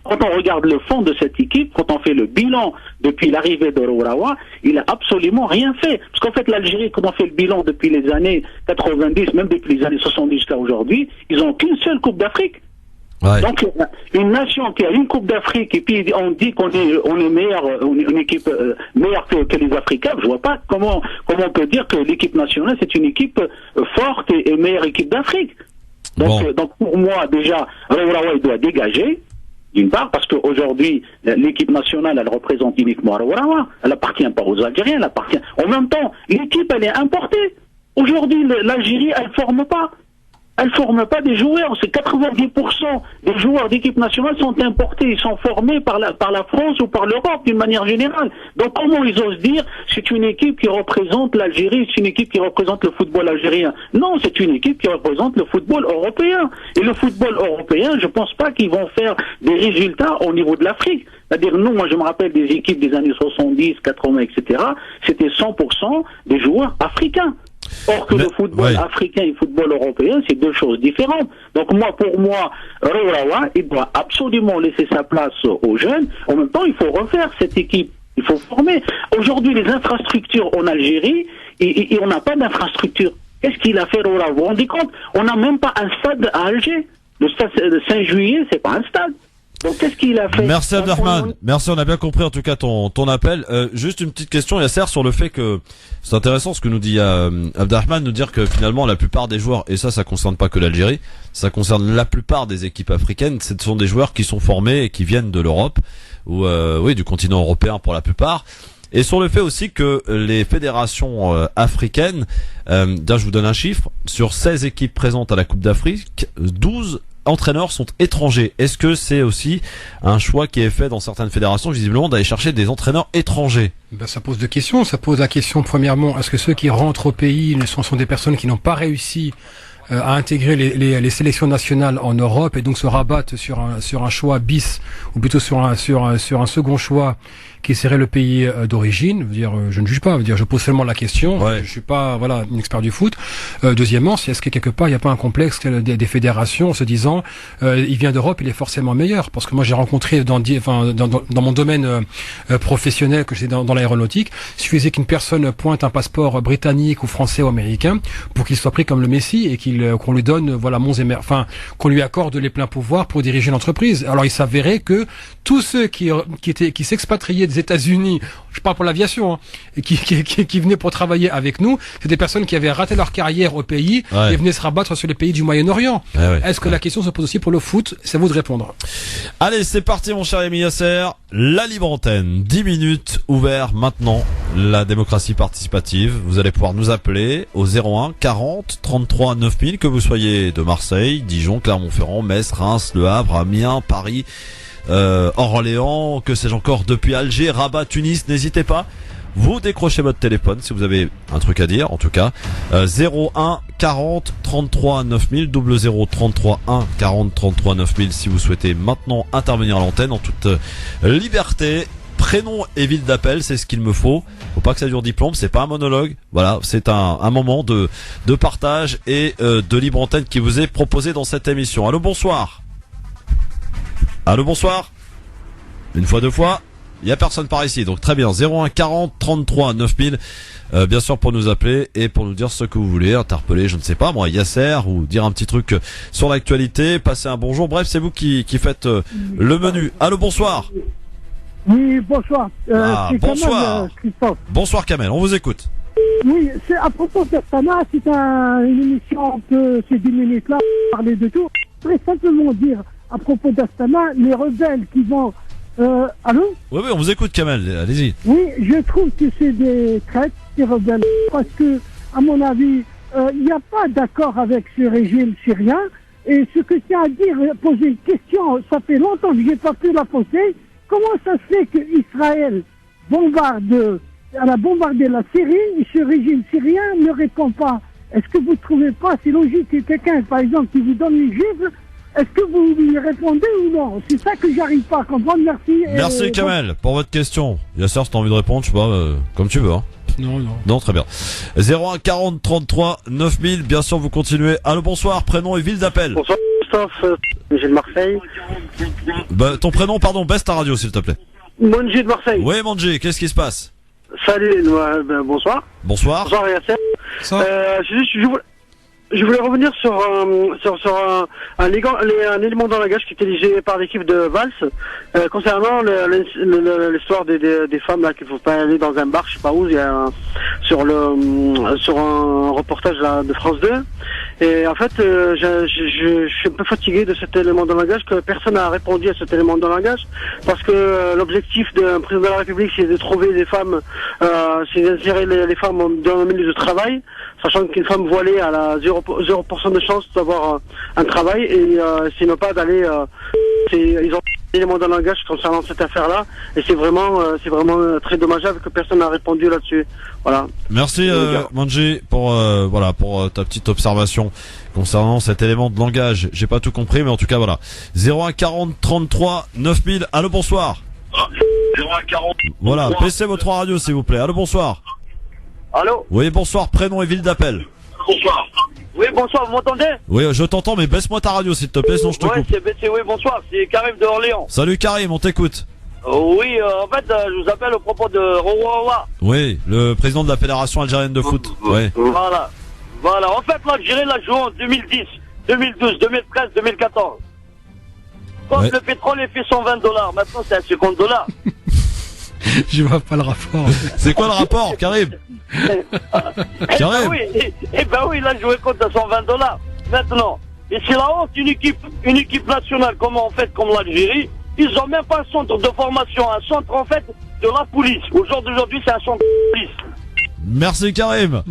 Quand on regarde le fond de cette équipe, quand on fait le bilan depuis l'arrivée de Raouawa, il a absolument rien fait. Parce qu'en fait, l'Algérie, quand on fait le bilan depuis les années 90, même depuis les années 70 jusqu'à aujourd'hui, ils ont qu'une seule Coupe d'Afrique. Ouais. Donc, une nation qui a une Coupe d'Afrique et puis on dit qu'on est meilleur, une équipe meilleure que les Africains, je vois pas comment on peut dire que l'équipe nationale c'est une équipe forte et meilleure équipe d'Afrique. Donc pour moi déjà, Raouawa il doit dégager d'une part parce qu'aujourd'hui l'équipe nationale elle représente uniquement Raouawa, elle appartient pas aux Algériens, elle appartient. En même temps, l'équipe elle est importée. Aujourd'hui l'Algérie elle forme pas. Elle ne forme pas des joueurs. C'est 90% des joueurs d'équipe nationale sont importés. Ils sont formés par la France ou par l'Europe d'une manière générale. Donc comment ils osent dire c'est une équipe qui représente l'Algérie, c'est une équipe qui représente le football algérien? Non, c'est une équipe qui représente le football européen. Et le football européen, je pense pas qu'ils vont faire des résultats au niveau de l'Afrique. C'est-à-dire, nous, moi je me rappelle des équipes des années 70, 80, etc. C'était 100% des joueurs africains. Or que le football africain et le football européen, c'est deux choses différentes. Donc pour moi, Raouawa, il doit absolument laisser sa place aux jeunes. En même temps, il faut refaire cette équipe. Il faut former. Aujourd'hui, les infrastructures en Algérie, et on n'a pas d'infrastructure. Qu'est-ce qu'il a fait, Raouawa? Vous vous rendez compte? On n'a même pas un stade à Alger. Le stade de Saint-Juillet, c'est pas un stade. Donc qu'est-ce qu'il a fait? Merci Abdelrahman. Merci, on a bien compris en tout cas ton appel. Juste une petite question, Yasser, sur le fait que c'est intéressant ce que nous dit Abdelrahman, nous dire que finalement la plupart des joueurs, et ça concerne pas que l'Algérie, ça concerne la plupart des équipes africaines, ce sont des joueurs qui sont formés et qui viennent de l'Europe ou du continent européen pour la plupart. Et sur le fait aussi que les fédérations africaines, je vous donne un chiffre, sur 16 équipes présentes à la Coupe d'Afrique, 12 entraîneurs sont étrangers. Est-ce que c'est aussi un choix qui est fait dans certaines fédérations, visiblement, d'aller chercher des entraîneurs étrangers? Ça pose deux questions. Ça pose la question, premièrement, est-ce que ceux qui rentrent au pays sont des personnes qui n'ont pas réussi à intégrer les sélections nationales en Europe et donc se rabattre sur un choix bis ou plutôt sur un second choix qui serait le pays d'origine. Je ne juge pas, je pose seulement la question. Ouais. Je suis pas un expert du foot. Deuxièmement, est-ce que quelque part il n'y a pas un complexe des fédérations en se disant il vient d'Europe, il est forcément meilleur, parce que moi j'ai rencontré dans mon domaine professionnel, que j'étais dans l'aéronautique, il suffisait qu'une personne pointe un passeport britannique ou français ou américain pour qu'il soit pris comme le Messie et qu'on lui donne qu'on lui accorde les pleins pouvoirs pour diriger l'entreprise. Alors il s'avérait que tous ceux qui s'expatriaient des États-Unis, je parle pour l'aviation, et qui venaient pour travailler avec nous, c'est des personnes qui avaient raté leur carrière au pays et venaient se rabattre sur les pays du Moyen-Orient. Est-ce que la question se pose aussi pour le foot? C'est à vous de répondre. Allez, c'est parti mon cher Rémi Yasser, la libre antenne, 10 minutes ouvert maintenant, la démocratie participative. Vous allez pouvoir nous appeler au 01 40 33 9000, que vous soyez de Marseille, Dijon, Clermont-Ferrand, Metz, Reims, Le Havre, Amiens, Paris, Orléans, que sais-je encore, depuis Alger, Rabat, Tunis, n'hésitez pas. Vous décrochez votre téléphone si vous avez un truc à dire, en tout cas. 01 40 33 9000, 00 33 1 40 33 9000 si vous souhaitez maintenant intervenir à l'antenne en toute liberté. Prénom et ville d'appel, c'est ce qu'il me faut. Faut pas que ça dure diplôme, c'est pas un monologue. Voilà, c'est un moment de partage et de libre antenne qui vous est proposé dans cette émission. Allô, bonsoir. Allô, bonsoir. Une fois, deux fois. Il y a personne par ici, donc très bien. 01 40 33 9000, bien sûr, pour nous appeler et pour nous dire ce que vous voulez, interpeller, je ne sais pas moi, Yasser, ou dire un petit truc sur l'actualité, passer un bonjour. Bref, c'est vous qui faites le menu. Allô, bonsoir. Oui, bonsoir. C'est bonsoir. Kamel, Christophe. Bonsoir Kamel, on vous écoute. Oui, c'est à propos d'Astana, c'est une émission que ces 10 minutes-là, parler de tout. Je voudrais simplement dire, à propos d'Astana, les rebelles qui vont... allô? Oui, on vous écoute Kamel, allez-y. Oui, je trouve que c'est des traites, ces rebelles, parce que, à mon avis, il n'y a pas d'accord avec ce régime syrien, et ce que c'est à dire, poser une question, ça fait longtemps que je n'ai pas pu la poser. Comment ça se fait qu'Israël a bombardé la Syrie et ce régime syrien ne répond pas? Est-ce que vous ne trouvez pas, c'est logique que quelqu'un, par exemple, qui vous donne une gifle, est-ce que vous lui répondez ou non? C'est ça que j'arrive pas à comprendre, merci. Merci Kamel pour votre question. Yasser, si t'as envie de répondre, je sais pas, comme tu veux. Hein. Non, très bien. 01 40 33 9000, bien sûr vous continuez. Allô, bonsoir, prénom et ville d'appel. Bonsoir Christophe, j'ai de Marseille. Ton prénom, pardon, baisse ta radio s'il te plaît. Monji de Marseille. Oui Monji, qu'est-ce qui se passe? Salut, bonsoir. Bonsoir. Bonsoir Yasser. Je voulais revenir sur un élément dans la langage qui était dirigé par l'équipe de Valls concernant l'histoire des femmes là qu'il faut pas aller dans un bar, je sais pas où, il y a sur un reportage là, de France 2. Et en fait, je suis un peu fatigué de cet élément de langage, que personne n'a répondu à cet élément de langage, parce que l'objectif d'un président de la République, c'est de trouver des femmes, c'est d'insérer les femmes dans le milieu du travail, sachant qu'une femme voilée a la 0% de chance d'avoir un travail, et c'est ne pas d'aller... ils ont un élément de langage concernant cette affaire-là, et c'est vraiment très dommageable que personne n'a répondu là-dessus. Voilà. Merci Manji pour ta petite observation concernant cet élément de langage. J'ai pas tout compris, mais en tout cas voilà. 01 40 33 9000. Allô, bonsoir. 01 40. Voilà, baissez votre radio s'il vous plaît. Allô, bonsoir. Allô. Oui, bonsoir, prénom et ville d'appel. Bonsoir. Oui, bonsoir, vous m'entendez? Oui, je t'entends, mais baisse-moi ta radio s'il te plaît, sinon je te coupe. Oui, bonsoir, c'est Karim de Orléans. Salut Karim, on t'écoute. Oui, en fait, je vous appelle au propos de Rowawa. Oui, le président de la Fédération algérienne de foot. Oui. Voilà. En fait, l'Algérie l'a joué en 2010, 2012, 2013, 2014. Quand le pétrole est fait $120, maintenant c'est à $50. Je vois pas le rapport. C'est quoi le rapport, Karim? Karim. Oui, il a joué contre $120 maintenant. Et c'est la honte, une équipe nationale comme l'Algérie, ils ont même pas un centre de formation, un centre en fait de la police. Au jour d'aujourd'hui, c'est un centre de police. Merci Karim.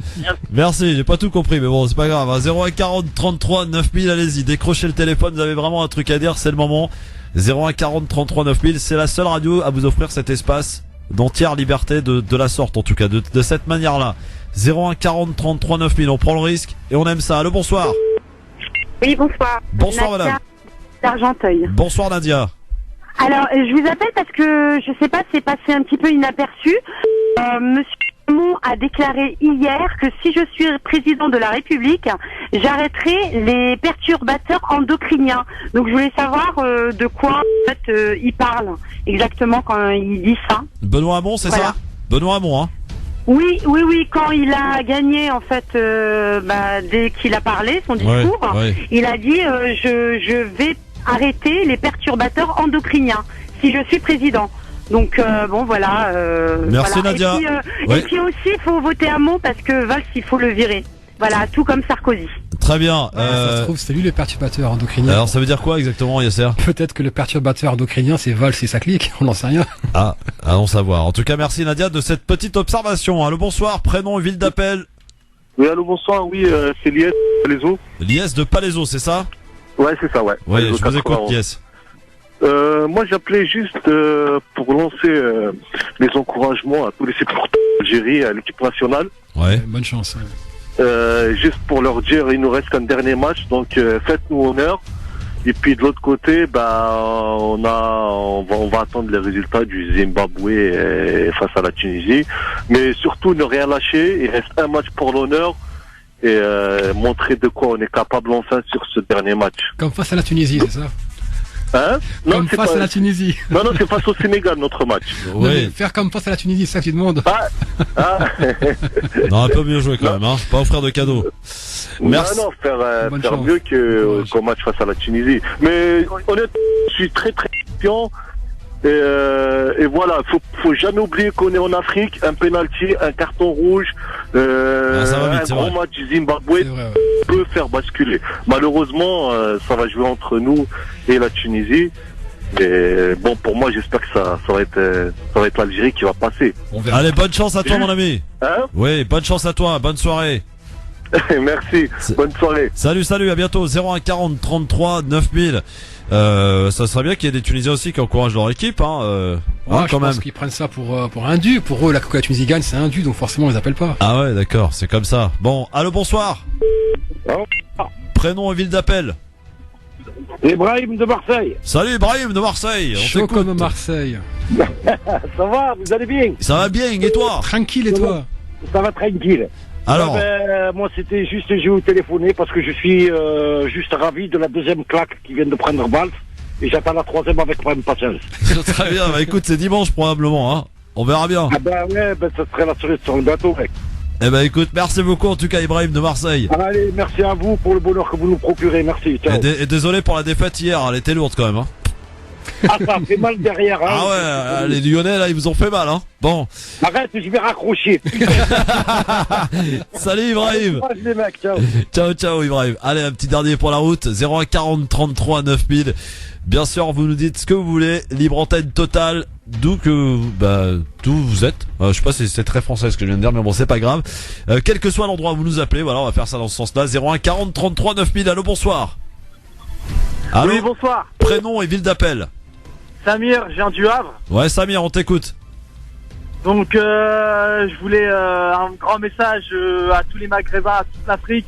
Merci, j'ai pas tout compris, mais bon, c'est pas grave. 01 40 33 9000, allez-y, décrochez le téléphone, vous avez vraiment un truc à dire, c'est le moment. 01 40 33 9000, c'est la seule radio à vous offrir cet espace d'entière liberté de la sorte, en tout cas, de cette manière-là. 01 40 33 9000, on prend le risque et on aime ça. Allô, bonsoir. Oui, bonsoir. Bonsoir, Nadia madame. d'Argenteuil. Bonsoir Nadia. Alors, je vous appelle parce que, je sais pas, c'est passé un petit peu inaperçu. Monsieur Hamon a déclaré hier que si je suis président de la République, j'arrêterai les perturbateurs endocriniens. Donc, je voulais savoir de quoi, en fait, il parle exactement quand il dit ça. Benoît Hamon, c'est ça? Benoît Hamon, hein? Oui, quand il a gagné, en fait, dès qu'il a parlé, son discours, il a dit je vais arrêter les perturbateurs endocriniens si je suis président. Donc bon, voilà. Merci voilà. Nadia. Et puis aussi, il faut voter Hamon parce que Valls, il faut le virer. Voilà, tout comme Sarkozy. Très bien. Ça se trouve, c'est lui le perturbateur endocrinien. Alors ça veut dire quoi exactement, Yasser? Peut-être que le perturbateur endocrinien, c'est Valls et sa clique, on n'en sait rien. Ah, allons savoir. En tout cas, merci Nadia de cette petite observation. Allô, bonsoir, prénom et ville d'appel. Oui, allô, bonsoir, oui, c'est Liès de Palaiso. Liès de Palaiso, c'est ça? Ouais, c'est ça, ouais. Oui, Palaiso je vous écoute, 91. Liès. Moi, j'appelais juste pour lancer les encouragements à tous les supporters d'Algérie et à l'équipe nationale. Ouais. Bonne chance. Juste pour leur dire, il nous reste qu'un dernier match, donc faites-nous honneur. Et puis de l'autre côté, on va attendre les résultats du Zimbabwe face à la Tunisie. Mais surtout, ne rien lâcher. Il reste un match pour l'honneur et montrer de quoi on est capable enfin sur ce dernier match. Comme face à la Tunisie, c'est ça? Hein? Non, comme face à la Tunisie. Non, c'est face au Sénégal, notre match. Oui. Faire comme face à la Tunisie, c'est ça que tu demandes. Non, un peu mieux joué quand même, hein. Pas offrir de cadeaux. Merci. Non, faire mieux qu'au match face à la Tunisie. Mais honnêtement, je suis très très confiant. Et voilà, faut jamais oublier qu'on est en Afrique. Un penalty, un carton rouge, un gros match du Zimbabwe peut faire basculer. Malheureusement, ça va jouer entre nous et la Tunisie. Et bon, pour moi, j'espère que ça va être l'Algérie qui va passer. Allez, bonne chance à toi, mon ami. Hein? Oui, bonne chance à toi. Bonne soirée. Merci. Bonne soirée. Salut, à bientôt. 01 40 33 9000. Ça serait bien qu'il y ait des Tunisiens aussi qui encouragent leur équipe, hein. Je pense qu'ils prennent ça pour un dû. Pour eux, la Tunisie gagne, c'est un dû, donc forcément, ils appellent pas. Ah ouais, d'accord, c'est comme ça. Bon, allô, bonsoir. Prénom et ville d'appel. Ibrahim de Marseille. Salut Ibrahim de Marseille. Chaud comme Marseille. Ça va, vous allez bien? Ça va bien, et toi? Tranquille, et toi? Ça va tranquille. Alors, moi c'était juste, j'ai vous téléphoner parce que je suis juste ravi de la deuxième claque qui vient de prendre Valls et j'attends la troisième avec pas impatience. Très bien, écoute, c'est dimanche probablement, hein. On verra bien. Ah ouais, ça serait la cerise sur le gâteau, mec. Écoute, merci beaucoup en tout cas Ibrahim de Marseille. Allez, merci à vous pour le bonheur que vous nous procurez, merci. Ciao. Et désolé pour la défaite hier, elle était lourde quand même, hein. Ah, ça fait mal derrière, hein. Ah ouais, les Lyonnais là, ils vous ont fait mal, hein. Bon. Arrête, je vais raccrocher. Salut Ibrahim. Les mecs, Ciao Ibrahim. Allez, un petit dernier pour la route. 01 40 33 9000. Bien sûr, vous nous dites ce que vous voulez. Libre antenne totale. D'où vous êtes. Je sais pas si c'est très français ce que je viens de dire, mais bon, c'est pas grave. Quel que soit l'endroit où vous nous appelez, voilà, on va faire ça dans ce sens-là. 01 40 33 9000. Allô, bonsoir. Allô. Oui, bonsoir. Prénom et ville d'appel. Samir, je viens du Havre. Ouais, Samir, on t'écoute. Donc, je voulais un grand message à tous les Maghrébins, à toute l'Afrique.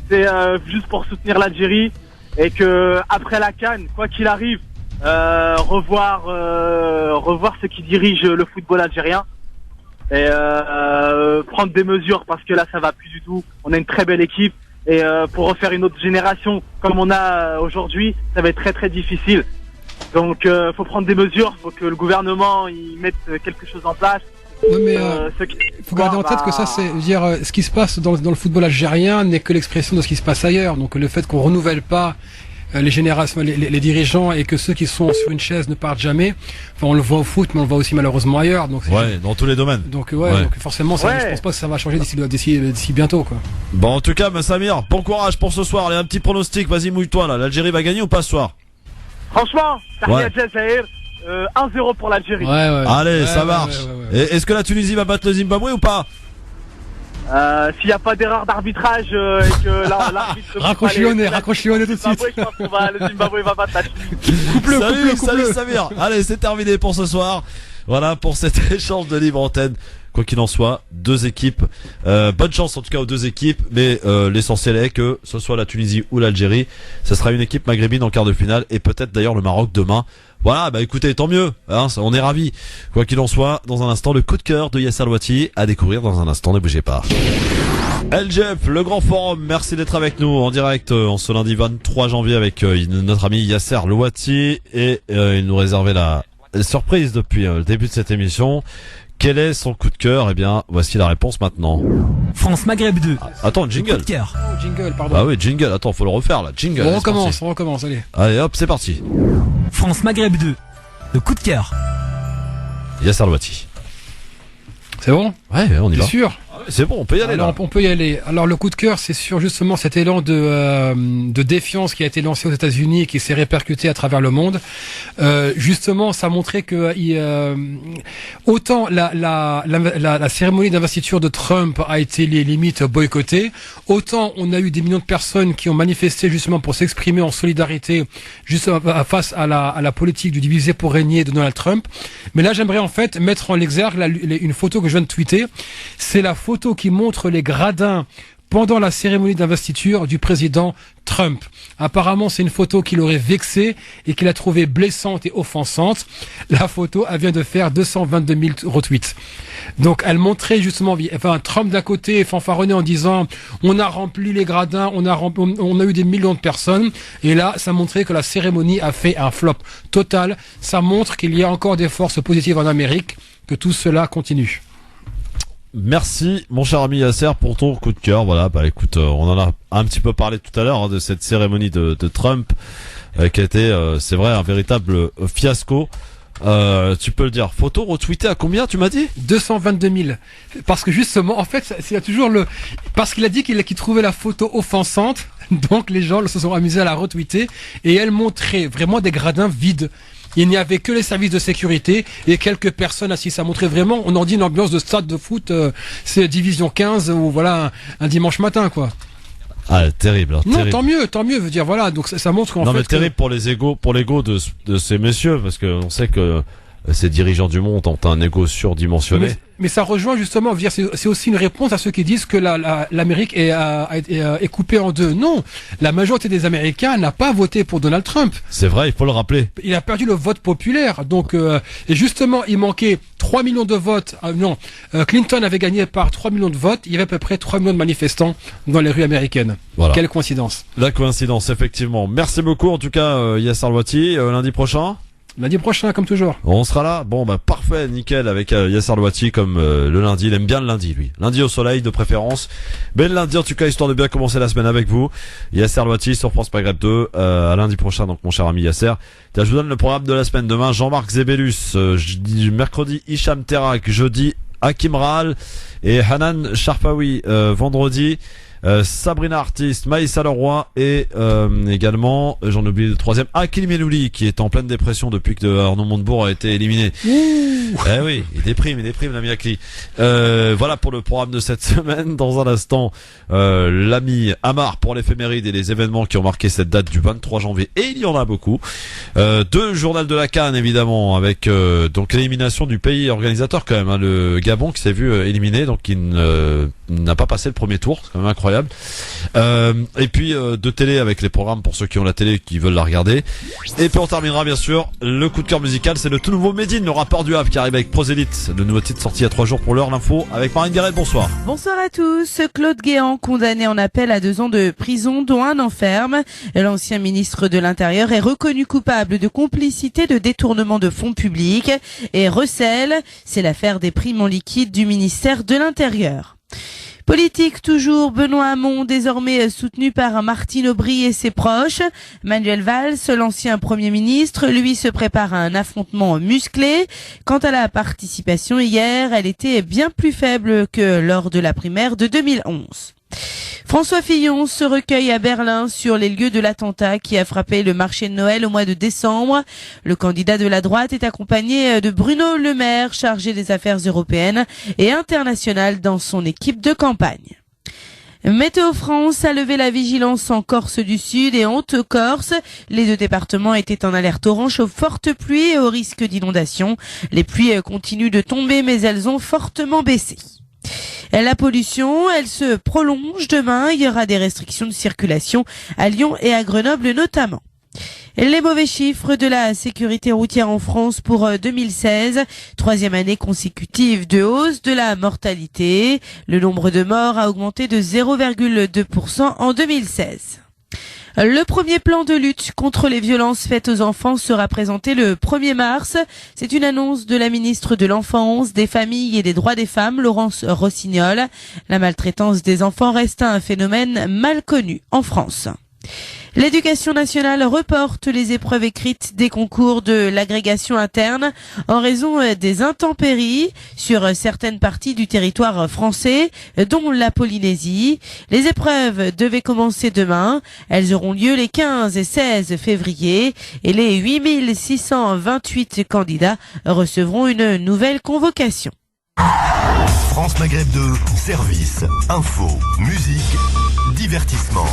C'est juste pour soutenir l'Algérie et que après la CAN, quoi qu'il arrive, revoir ceux qui dirigent le football algérien et prendre des mesures parce que là, ça va plus du tout. On a une très belle équipe et pour refaire une autre génération comme on a aujourd'hui, ça va être très très difficile. Donc, faut prendre des mesures, faut que le gouvernement il mette quelque chose en place. Ouais, mais faut garder en tête que ça, c'est dire ce qui se passe dans le football algérien n'est que l'expression de ce qui se passe ailleurs. Donc, le fait qu'on renouvelle pas les générations, les dirigeants et que ceux qui sont sur une chaise ne partent jamais. Enfin, on le voit au foot, mais on le voit aussi malheureusement ailleurs. Donc, dans tous les domaines. Donc, donc forcément, je pense pas que ça va changer d'ici bientôt, quoi. Bon, en tout cas, Samir, bon courage pour ce soir. Allez, un petit pronostic. Vas-y, mouille-toi là. L'Algérie va gagner ou pas ce soir? Franchement, Zahir, 1-0 pour l'Algérie. Allez, ça marche. Et est-ce que la Tunisie va battre le Zimbabwe ou pas? S'il n'y a pas d'erreur d'arbitrage et que l'arbitre... Raccroche Lyonnais tout de suite. Je pense que le Zimbabwe va battre la Tunisie. Salut Samir. Allez, c'est terminé pour ce soir. Voilà pour cet échange de libre antenne. Quoi qu'il en soit, deux équipes. Bonne chance en tout cas aux deux équipes, mais l'essentiel est que ce soit la Tunisie ou l'Algérie, ce sera une équipe maghrébine en quart de finale et peut-être d'ailleurs le Maroc demain. Voilà, bah écoutez, tant mieux, hein, on est ravis. Quoi qu'il en soit, dans un instant, le coup de cœur de Yasser Louati à découvrir dans un instant, ne bougez pas. LGF, le grand forum, merci d'être avec nous en direct en ce lundi 23 janvier avec notre ami Yasser Louati et il nous réservait la surprise depuis le début de cette émission. Quel est son coup de cœur? Eh bien, voici la réponse maintenant. France Maghreb 2. Attends, jingle. Coup de cœur. Jingle, pardon. Ah oui, jingle. Attends, faut le refaire là. Jingle. On recommence, allez. Allez, hop, c'est parti. France Maghreb 2. Le coup de cœur. Yasser Louati. C'est bon? Ouais, on y va. T'es sûr? C'est bon, on peut y aller. Alors, là. on peut y aller. Alors le coup de cœur, c'est sur justement cet élan de défiance qui a été lancé aux États-Unis et qui s'est répercuté à travers le monde. Justement, ça montrait que autant la cérémonie d'investiture de Trump a été les limites boycottée, autant on a eu des millions de personnes qui ont manifesté justement pour s'exprimer en solidarité juste face à la politique du diviser pour régner de Donald Trump. Mais là, j'aimerais en fait mettre en exergue une photo que je viens de tweeter. C'est la photo qui montre les gradins pendant la cérémonie d'investiture du président Trump. Apparemment, c'est une photo qu'il aurait vexée et qu'il a trouvée blessante et offensante. La photo, elle vient de faire 222 000 retweets. Donc, elle montrait justement, Trump d'un côté fanfaronnait en disant on a rempli les gradins, on a eu des millions de personnes. Et là, ça montrait que la cérémonie a fait un flop total. Ça montre qu'il y a encore des forces positives en Amérique, que tout cela continue. Merci mon cher ami Yasser pour ton coup de cœur. Voilà, bah écoute, on en a un petit peu parlé tout à l'heure de cette cérémonie de Trump qui a été, c'est vrai, un véritable fiasco. Tu peux le dire. Photo retweetée à combien tu m'as dit? 222 000. Parce que justement, en fait, c'est toujours parce qu'il a dit qu'il trouvait la photo offensante, donc les gens se sont amusés à la retweeter et elle montrait vraiment des gradins vides. Il n'y avait que les services de sécurité et quelques personnes assises. Ça montrait vraiment, on en dit une ambiance de stade de foot, c'est division 15 ou voilà un dimanche matin quoi. Ah, terrible. Non, terrible. tant mieux, veut dire voilà, donc ça montre qu'en fait. Non mais terrible pour l'ego de ces messieurs parce que on sait que ces dirigeants du monde ont un ego surdimensionné. Mais ça rejoint justement, c'est aussi une réponse à ceux qui disent que l'Amérique est coupée en deux. Non, la majorité des Américains n'a pas voté pour Donald Trump. C'est vrai, il faut le rappeler. Il a perdu le vote populaire. Donc, et justement, il manquait 3 millions de votes. Clinton avait gagné par 3 millions de votes. Il y avait à peu près 3 millions de manifestants dans les rues américaines. Voilà. Quelle coïncidence. La coïncidence, effectivement. Merci beaucoup en tout cas, Yasser Louati. Lundi prochain. Lundi prochain, comme toujours. On sera là. Bon, bah parfait, nickel, avec Yasser Louati comme le lundi. Il aime bien le lundi, lui. Lundi au soleil, de préférence. Mais le lundi, en tout cas, histoire de bien commencer la semaine avec vous. Yasser Louati sur France Maghreb 2. À lundi prochain, donc mon cher ami Yasser. Je vous donne le programme de la semaine. Demain, Jean-Marc Zébélus. Mercredi, Hicham Terak. Jeudi, Hakim Rahal et Hanan Sharpawi. Vendredi, Sabrina Artiste, Maïssa Leroy et également, j'en oublie le troisième, Akil Melouli qui est en pleine dépression depuis que Arnaud Montebourg a été éliminé. Eh oui, il déprime l'ami Akli. Voilà pour le programme de cette semaine. Dans un instant, l'ami Amar pour l'éphéméride et les événements qui ont marqué cette date du 23 janvier. Et il y en a beaucoup. Deux journal de la CAN évidemment avec donc l'élimination du pays organisateur quand même, hein, le Gabon qui s'est vu éliminé, donc il n'a pas passé le premier tour, c'est quand même incroyable. Et puis de télé avec les programmes pour ceux qui ont la télé et qui veulent la regarder. Et puis on terminera bien sûr le coup de cœur musical, c'est le tout nouveau Medine, le rappeur du Havre qui arrive avec Prosélite, le nouveau titre sorti il y a 3 jours pour l'heure. L'info avec Marine Garrett, bonsoir. Bonsoir à tous. Claude Guéant, condamné en appel à 2 ans de prison dont 1 an ferme. L'ancien ministre de l'Intérieur est reconnu coupable de complicité de détournement de fonds publics et recèle, c'est l'affaire des primes en liquide du ministère de l'Intérieur. Politique toujours, Benoît Hamon, désormais soutenu par Martine Aubry et ses proches. Manuel Valls, l'ancien Premier ministre, lui se prépare à un affrontement musclé. Quant à la participation hier, elle était bien plus faible que lors de la primaire de 2011. François Fillon se recueille à Berlin sur les lieux de l'attentat qui a frappé le marché de Noël au mois de décembre. Le candidat de la droite est accompagné de Bruno Le Maire, chargé des affaires européennes et internationales dans son équipe de campagne. Météo France a levé la vigilance en Corse du Sud et en Haute-Corse. Les 2 départements étaient en alerte orange aux fortes pluies et au risque d'inondation. Les pluies continuent de tomber, mais elles ont fortement baissé. La pollution, elle se prolonge demain. Il y aura des restrictions de circulation à Lyon et à Grenoble notamment. Les mauvais chiffres de la sécurité routière en France pour 2016. 3e année consécutive de hausse de la mortalité. Le nombre de morts a augmenté de 0,2% en 2016. Le premier plan de lutte contre les violences faites aux enfants sera présenté le 1er mars. C'est une annonce de la ministre de l'Enfance, des Familles et des Droits des Femmes, Laurence Rossignol. La maltraitance des enfants reste un phénomène mal connu en France. L'éducation nationale reporte les épreuves écrites des concours de l'agrégation interne en raison des intempéries sur certaines parties du territoire français, dont la Polynésie. Les épreuves devaient commencer demain. Elles auront lieu les 15 et 16 février et les 8628 candidats recevront une nouvelle convocation. France Maghreb 2, service, info, musique, divertissement.